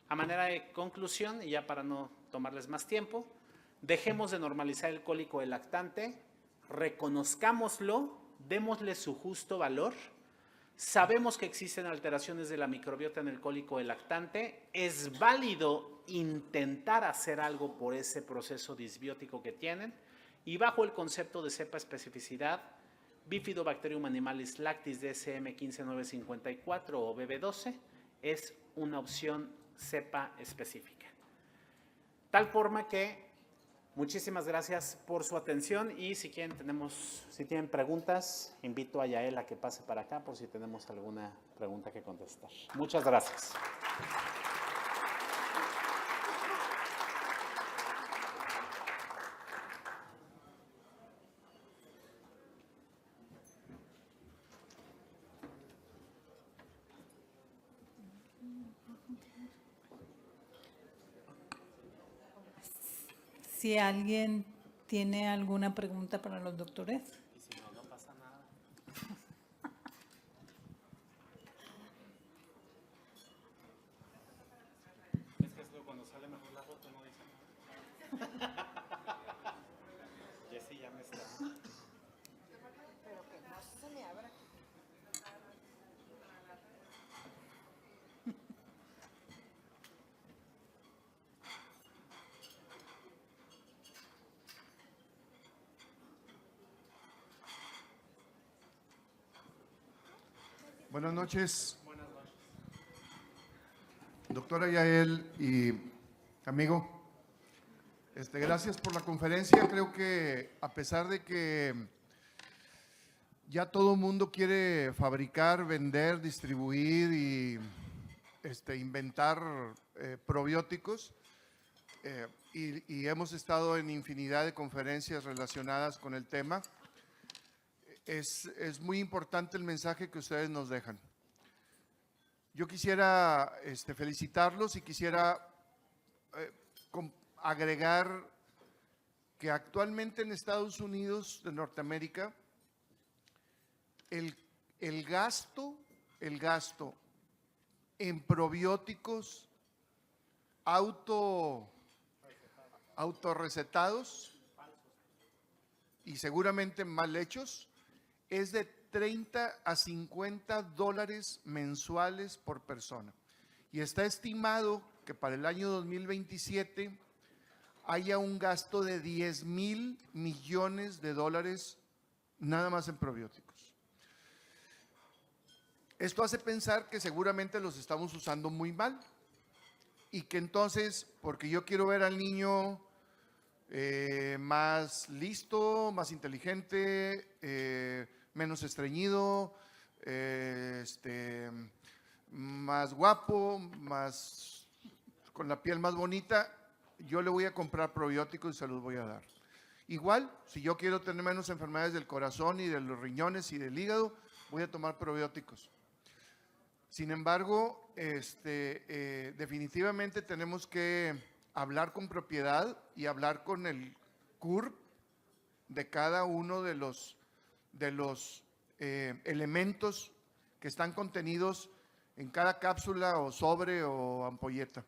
a manera de conclusión, y ya para no tomarles más tiempo, dejemos de normalizar el cólico del lactante, reconozcámoslo, démosle su justo valor. Sabemos que existen alteraciones de la microbiota en el cólico del lactante. Es válido intentar hacer algo por ese proceso disbiótico que tienen. Y bajo el concepto de cepa especificidad, Bifidobacterium animalis lactis DSM 15954 o BB12 es una opción cepa específica. Tal forma que muchísimas gracias por su atención y si tienen preguntas, invito a Yael a que pase para acá por si tenemos alguna pregunta que contestar. Muchas gracias. Si alguien tiene alguna pregunta para los doctores. Y si no, no pasa nada. Es que cuando sale mejor la foto no dice nada. Jessy ya me está. Pero que no se me abra. Buenas noches. Doctora Yael y amigo, gracias por la conferencia. Creo que a pesar de que ya todo el mundo quiere fabricar, vender, distribuir y inventar probióticos, y hemos estado en infinidad de conferencias relacionadas con el tema, es muy importante el mensaje que ustedes nos dejan. Yo quisiera felicitarlos y quisiera agregar que actualmente en Estados Unidos de Norteamérica el gasto en probióticos autorrecetados y seguramente mal hechos es de 30 a 50 dólares mensuales por persona. Y está estimado que para el año 2027 haya un gasto de 10,000 millones de dólares nada más en probióticos. Esto hace pensar que seguramente los estamos usando muy mal y que entonces, porque yo quiero ver al niño más listo, más inteligente, menos estreñido, más guapo, más con la piel más bonita, yo le voy a comprar probióticos y se los voy a dar. Igual, si yo quiero tener menos enfermedades del corazón y de los riñones y del hígado, voy a tomar probióticos. Sin embargo, definitivamente tenemos que hablar con propiedad y hablar con el CURP de cada uno de los elementos que están contenidos en cada cápsula o sobre o ampolleta.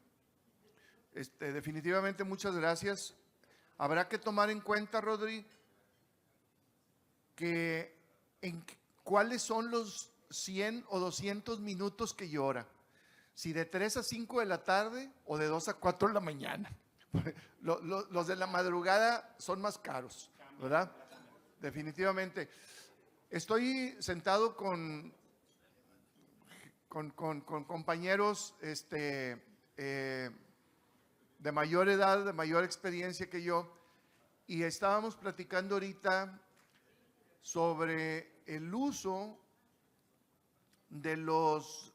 Definitivamente muchas gracias. Habrá que tomar en cuenta, Rodri, cuáles son los 100 o 200 minutos que llora. Si de 3 a 5 de la tarde o de 2 a 4 de la mañana. Los de la madrugada son más caros, ¿verdad? Definitivamente. Estoy sentado con compañeros de mayor edad, de mayor experiencia que yo, y estábamos platicando ahorita sobre el uso de los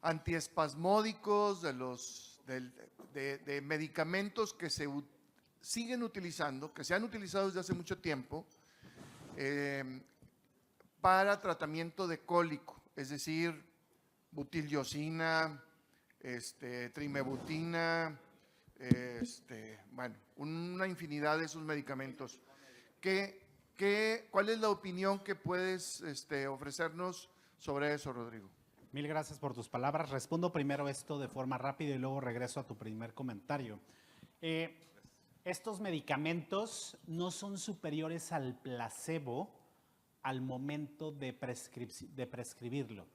antiespasmódicos, de medicamentos que se siguen utilizando, que se han utilizado desde hace mucho tiempo para tratamiento de cólico, es decir, butilliosina, trimebutina, bueno, una infinidad de esos medicamentos. ¿Cuál es la opinión que puedes ofrecernos sobre eso, Rodrigo? Mil gracias por tus palabras. Respondo primero esto de forma rápida y luego regreso a tu primer comentario. Estos medicamentos no son superiores al placebo al momento de prescribirlo.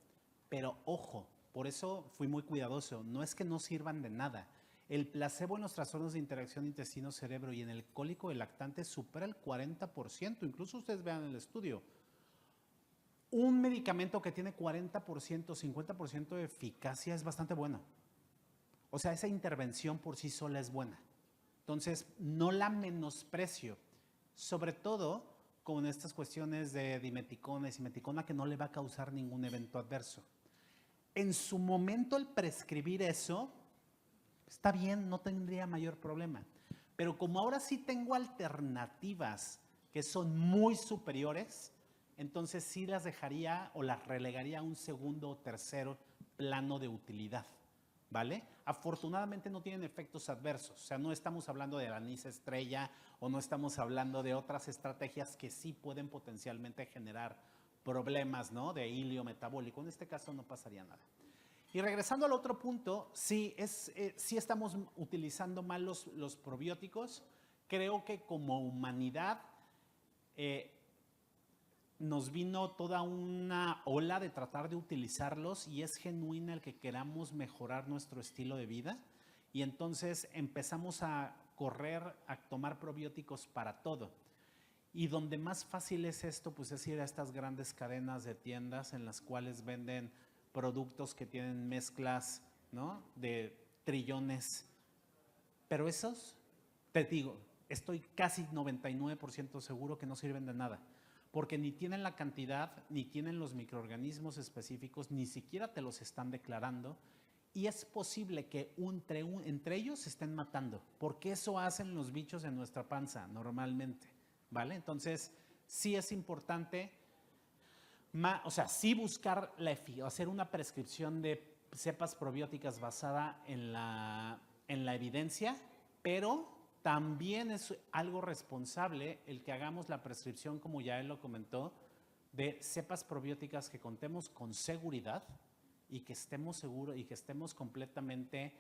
Pero ojo, por eso fui muy cuidadoso. No es que no sirvan de nada. El placebo en los trastornos de interacción intestino-cerebro y en el cólico del lactante supera el 40%. Incluso ustedes vean el estudio. Un medicamento que tiene 40%, 50% de eficacia es bastante bueno. O sea, esa intervención por sí sola es buena. Entonces, no la menosprecio, sobre todo con estas cuestiones de dimeticona y simeticona que no le va a causar ningún evento adverso. En su momento, el prescribir eso, está bien, no tendría mayor problema. Pero como ahora sí tengo alternativas que son muy superiores, entonces sí las dejaría o las relegaría a un segundo o tercero plano de utilidad, ¿vale? Afortunadamente no tienen efectos adversos, o sea, no estamos hablando de anís estrella o no estamos hablando de otras estrategias que sí pueden potencialmente generar problemas, ¿no? De hilio metabólico. En este caso no pasaría nada. Y regresando al otro punto, sí estamos utilizando mal los probióticos. Creo que como humanidad nos vino toda una ola de tratar de utilizarlos y es genuina el que queramos mejorar nuestro estilo de vida y entonces empezamos a correr a tomar probióticos para todo. Y donde más fácil es esto, pues es ir a estas grandes cadenas de tiendas en las cuales venden productos que tienen mezclas, ¿no?, de trillones. Pero esos, te digo, estoy casi 99% seguro que no sirven de nada. Porque ni tienen la cantidad, ni tienen los microorganismos específicos, ni siquiera te los están declarando. Y es posible que entre ellos se estén matando, porque eso hacen los bichos en nuestra panza normalmente, ¿vale? Entonces, sí es importante, sí buscar hacer una prescripción de cepas probióticas basada en la evidencia, pero también es algo responsable el que hagamos la prescripción, como ya él lo comentó, de cepas probióticas que contemos con seguridad y que estemos seguros y que estemos completamente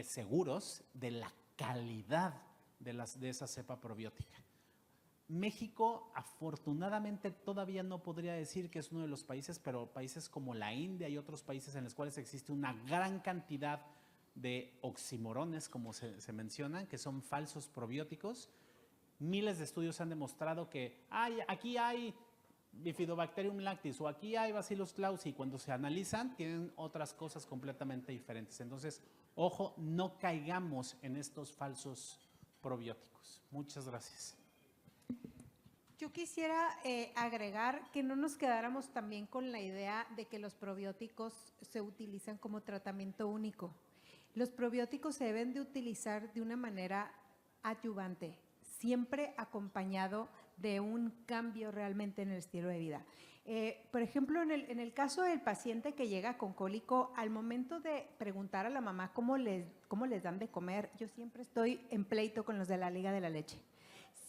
seguros de la calidad de esa cepa probiótica. México, afortunadamente, todavía no podría decir que es uno de los países, pero países como la India y otros países en los cuales existe una gran cantidad de oximorones, como se mencionan, que son falsos probióticos. Miles de estudios han demostrado que aquí hay Bifidobacterium lactis o aquí hay Bacillus clausi, y cuando se analizan tienen otras cosas completamente diferentes. Entonces, ojo, no caigamos en estos falsos probióticos. Muchas gracias. Yo quisiera agregar que no nos quedáramos también con la idea de que los probióticos se utilizan como tratamiento único. Los probióticos se deben de utilizar de una manera adyuvante, siempre acompañado de un cambio realmente en el estilo de vida. Por ejemplo, en el caso del paciente que llega con cólico, al momento de preguntar a la mamá cómo les dan de comer, yo siempre estoy en pleito con los de la Liga de la Leche.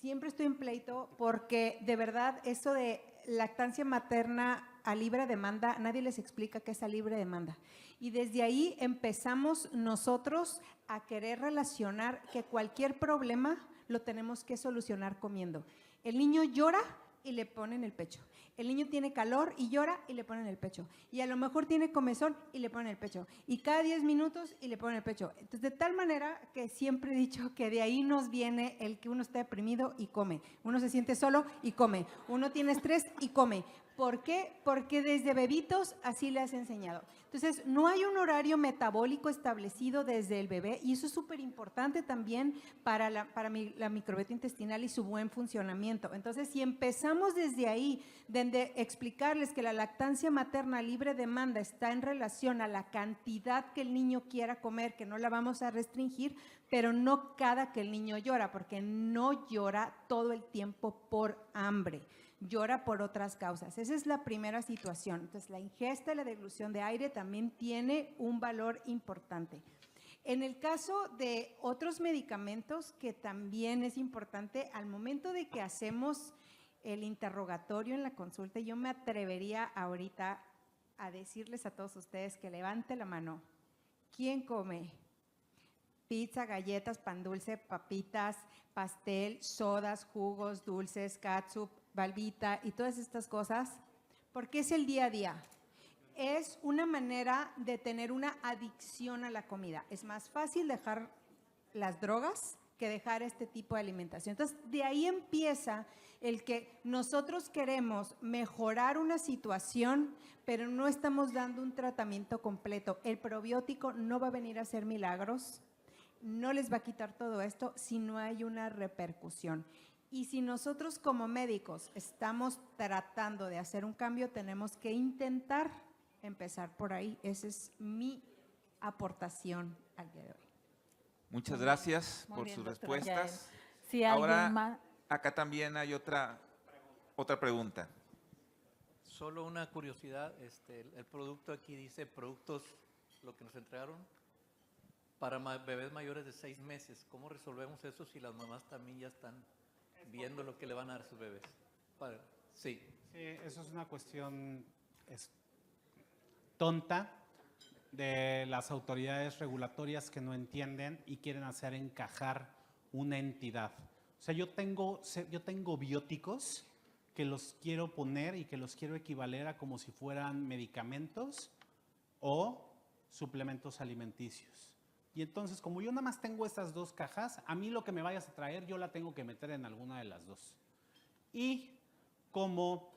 Siempre estoy en pleito porque de verdad eso de lactancia materna a libre demanda, nadie les explica qué es a libre demanda. Y desde ahí empezamos nosotros a querer relacionar que cualquier problema lo tenemos que solucionar comiendo. El niño llora y le ponen el pecho. El niño tiene calor y llora y le ponen el pecho. Y a lo mejor tiene comezón y le ponen el pecho. Y cada 10 minutos y le ponen el pecho. Entonces, de tal manera que siempre he dicho que de ahí nos viene el que uno está deprimido y come. Uno se siente solo y come. Uno tiene estrés y come. ¿Por qué? Porque desde bebitos así le has enseñado. Entonces, no hay un horario metabólico establecido desde el bebé y eso es súper importante también para la microbiota intestinal y su buen funcionamiento. Entonces, si empezamos desde ahí, de explicarles que la lactancia materna libre demanda está en relación a la cantidad que el niño quiera comer, que no la vamos a restringir, pero no cada que el niño llora, porque no llora todo el tiempo por hambre. Llora por otras causas. Esa es la primera situación. Entonces, la ingesta y la deglución de aire también tiene un valor importante. En el caso de otros medicamentos, que también es importante, al momento de que hacemos el interrogatorio en la consulta, yo me atrevería ahorita a decirles a todos ustedes que levante la mano. ¿Quién come pizza, galletas, pan dulce, papitas, pastel, sodas, jugos, dulces, catsup, Valvita y todas estas cosas? Porque es el día a día. Es una manera de tener una adicción a la comida. Es más fácil dejar las drogas que dejar este tipo de alimentación. Entonces, de ahí empieza el que nosotros queremos mejorar una situación, pero no estamos dando un tratamiento completo. El probiótico no va a venir a hacer milagros, no les va a quitar todo esto si no hay una repercusión. Y si nosotros como médicos estamos tratando de hacer un cambio, tenemos que intentar empezar por ahí. Esa es mi aportación al día de hoy. Muchas gracias por bien, sus doctora respuestas. Yael. Si alguien Ahora, más. acá también hay otra pregunta. Solo una curiosidad, el producto aquí dice productos, lo que nos entregaron, para bebés mayores de 6 meses. ¿Cómo resolvemos eso si las mamás también ya están viendo lo que le van a dar a sus bebés? Sí. Sí, eso es una cuestión tonta de las autoridades regulatorias que no entienden y quieren hacer encajar una entidad. O sea, yo tengo bióticos que los quiero poner y que los quiero equivaler a como si fueran medicamentos o suplementos alimenticios. Y entonces, como yo nada más tengo estas dos cajas, a mí lo que me vayas a traer, yo la tengo que meter en alguna de las dos. Y como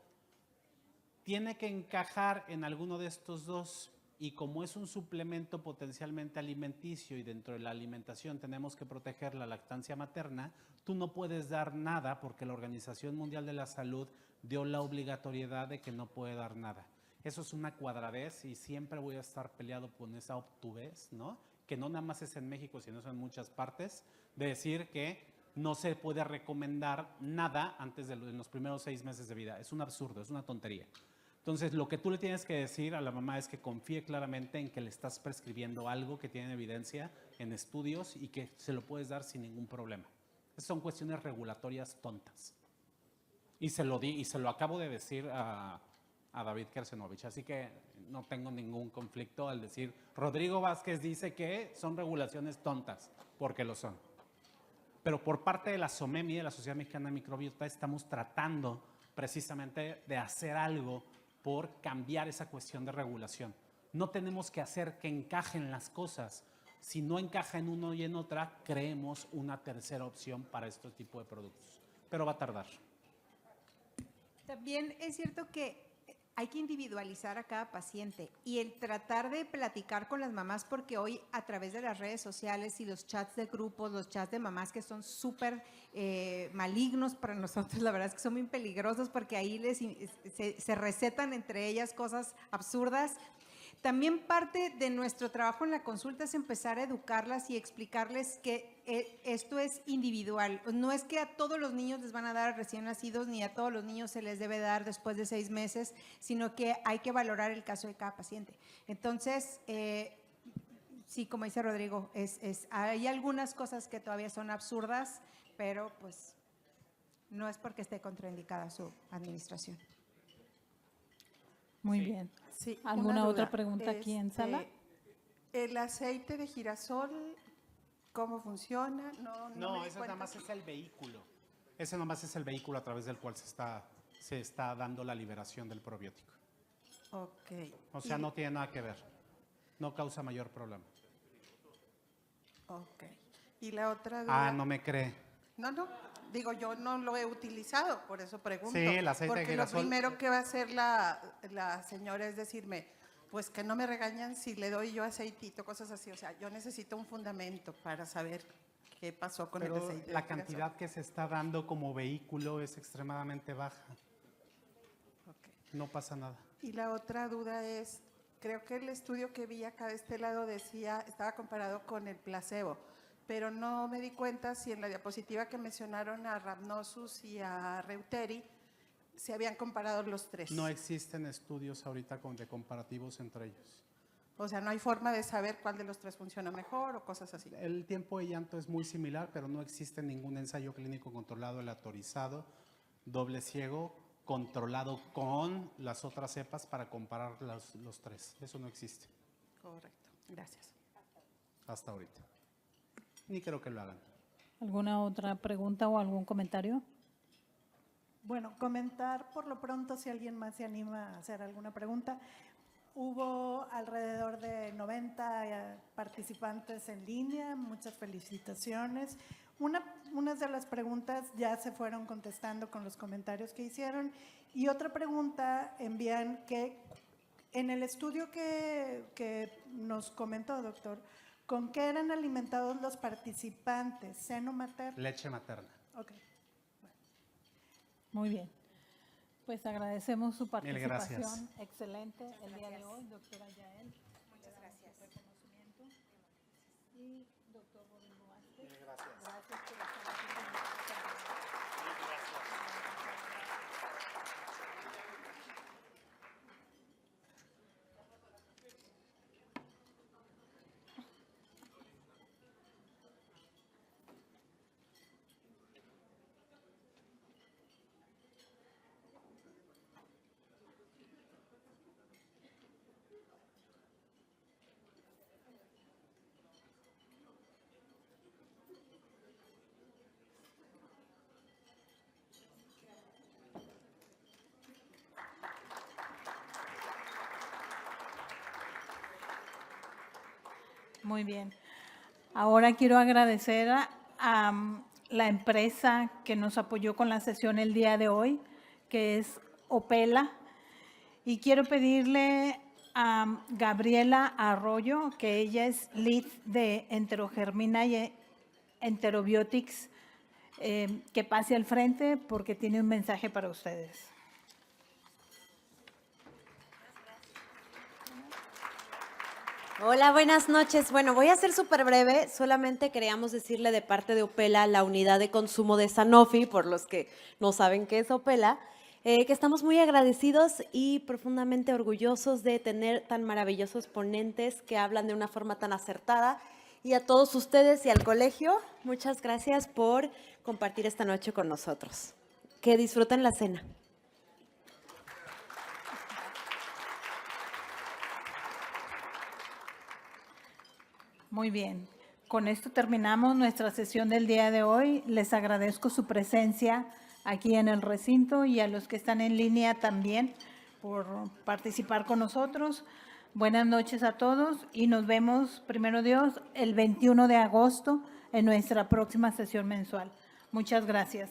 tiene que encajar en alguno de estos dos, y como es un suplemento potencialmente alimenticio y dentro de la alimentación tenemos que proteger la lactancia materna, tú no puedes dar nada porque la Organización Mundial de la Salud dio la obligatoriedad de que no puede dar nada. Eso es una cuadradez y siempre voy a estar peleado con esa obtudez, ¿no? Que no nada más es en México, sino es en muchas partes, de decir que no se puede recomendar nada antes de en los primeros 6 meses de vida. Es un absurdo, es una tontería. Entonces, lo que tú le tienes que decir a la mamá es que confíe claramente en que le estás prescribiendo algo que tiene evidencia en estudios y que se lo puedes dar sin ningún problema. Esas son cuestiones regulatorias tontas. Y se lo acabo de decir a David Kersenovich, así que no tengo ningún conflicto al decir, Rodrigo Vázquez dice que son regulaciones tontas, porque lo son. Pero por parte de la SOMEMI, de la Sociedad Mexicana de Microbiota, estamos tratando precisamente de hacer algo por cambiar esa cuestión de regulación. No tenemos que hacer que encajen las cosas. Si no encaja en uno y en otra, creemos una tercera opción para este tipo de productos. Pero va a tardar. También es cierto que hay que individualizar a cada paciente y el tratar de platicar con las mamás, porque hoy a través de las redes sociales y los chats de grupos, los chats de mamás que son súper malignos para nosotros, la verdad es que son muy peligrosos porque ahí se recetan entre ellas cosas absurdas. También parte de nuestro trabajo en la consulta es empezar a educarlas y explicarles que esto es individual. No es que a todos los niños les van a dar recién nacidos ni a todos los niños se les debe dar después de 6 meses, sino que hay que valorar el caso de cada paciente. Entonces, sí, como dice Rodrigo, hay algunas cosas que todavía son absurdas, pero pues no es porque esté contraindicada su administración. Muy bien. Sí, ¿Alguna una otra duda. pregunta aquí en sala? ¿El aceite de girasol, cómo funciona? No, me di ese cuenta. nada más es el vehículo. Ese nada más es el vehículo a través del cual se está dando la liberación del probiótico. Ok. O sea, no tiene nada que ver. No causa mayor problema. Ok. Y la otra duda. Ah, no me cree. No, digo, yo no lo he utilizado, por eso pregunto. Sí, el aceite de porque girasol. lo primero que va a hacer la señora es decirme, pues que no me regañan si le doy yo aceitito, cosas así. O sea, yo necesito un fundamento para saber qué pasó con el Pero aceite de la girasol. cantidad que se está dando como vehículo es extremadamente baja. Ok. No pasa nada. Y la otra duda es, creo que el estudio que vi acá de este lado estaba comparado con el placebo, pero no me di cuenta si en la diapositiva que mencionaron a Rhamnosus y a Reuteri se habían comparado los tres. No existen estudios ahorita de comparativos entre ellos. O sea, no hay forma de saber cuál de los tres funciona mejor o cosas así. El tiempo de llanto es muy similar, pero no existe ningún ensayo clínico controlado, aleatorizado, doble ciego, controlado con las otras cepas para comparar los tres. Eso no existe Correcto. Gracias. hasta ahorita. Ni creo que lo hagan. ¿Alguna otra pregunta o algún comentario? Bueno, comentar por lo pronto si alguien más se anima a hacer alguna pregunta. Hubo alrededor de 90 participantes en línea, muchas felicitaciones. Unas de las preguntas ya se fueron contestando con los comentarios que hicieron y otra pregunta envían que en el estudio que nos comentó, doctor, ¿con qué eran alimentados los participantes? ¿Seno materno? Leche materna. Ok. Muy bien. Pues agradecemos su Mil gracias. participación excelente el día de hoy, doctora Yael. Muchas gracias. Reconocimiento. Y doctor Rodrigo Vázquez. Mil gracias. Gracias por estar aquí con nosotros. Muy bien. Ahora quiero agradecer a la empresa que nos apoyó con la sesión el día de hoy, que es Opela. Y quiero pedirle a Gabriela Arroyo, que ella es lead de Enterogermina y Enterobiotics, que pase al frente porque tiene un mensaje para ustedes. Hola, buenas noches. Bueno, voy a ser súper breve. Solamente queríamos decirle de parte de Opela, la unidad de consumo de Sanofi, por los que no saben qué es Opela, que estamos muy agradecidos y profundamente orgullosos de tener tan maravillosos ponentes que hablan de una forma tan acertada. Y a todos ustedes y al colegio, muchas gracias por compartir esta noche con nosotros. Que disfruten la cena. Muy bien. Con esto terminamos nuestra sesión del día de hoy. Les agradezco su presencia aquí en el recinto y a los que están en línea también por participar con nosotros. Buenas noches a todos y nos vemos, primero Dios, el 21 de agosto en nuestra próxima sesión mensual. Muchas gracias.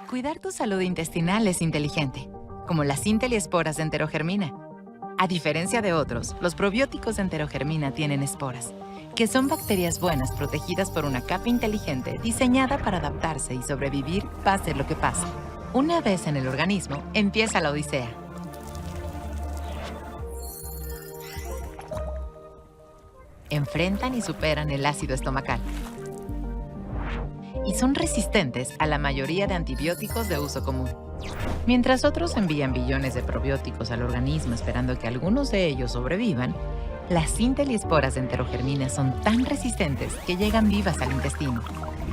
Cuidar tu salud intestinal es inteligente, como las Inteliesporas de Enterogermina. A diferencia de otros, los probióticos de Enterogermina tienen esporas, que son bacterias buenas protegidas por una capa inteligente diseñada para adaptarse y sobrevivir pase lo que pase. Una vez en el organismo, empieza la odisea. Enfrentan y superan el ácido estomacal. Y son resistentes a la mayoría de antibióticos de uso común. Mientras otros envían billones de probióticos al organismo esperando que algunos de ellos sobrevivan, las Inteliesporas de Enterogermina son tan resistentes que llegan vivas al intestino.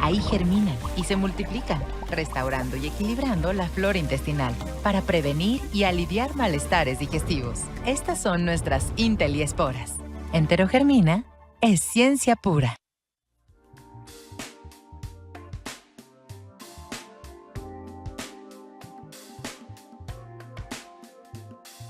Ahí germinan y se multiplican, restaurando y equilibrando la flora intestinal para prevenir y aliviar malestares digestivos. Estas son nuestras Inteliesporas. Enterogermina es ciencia pura.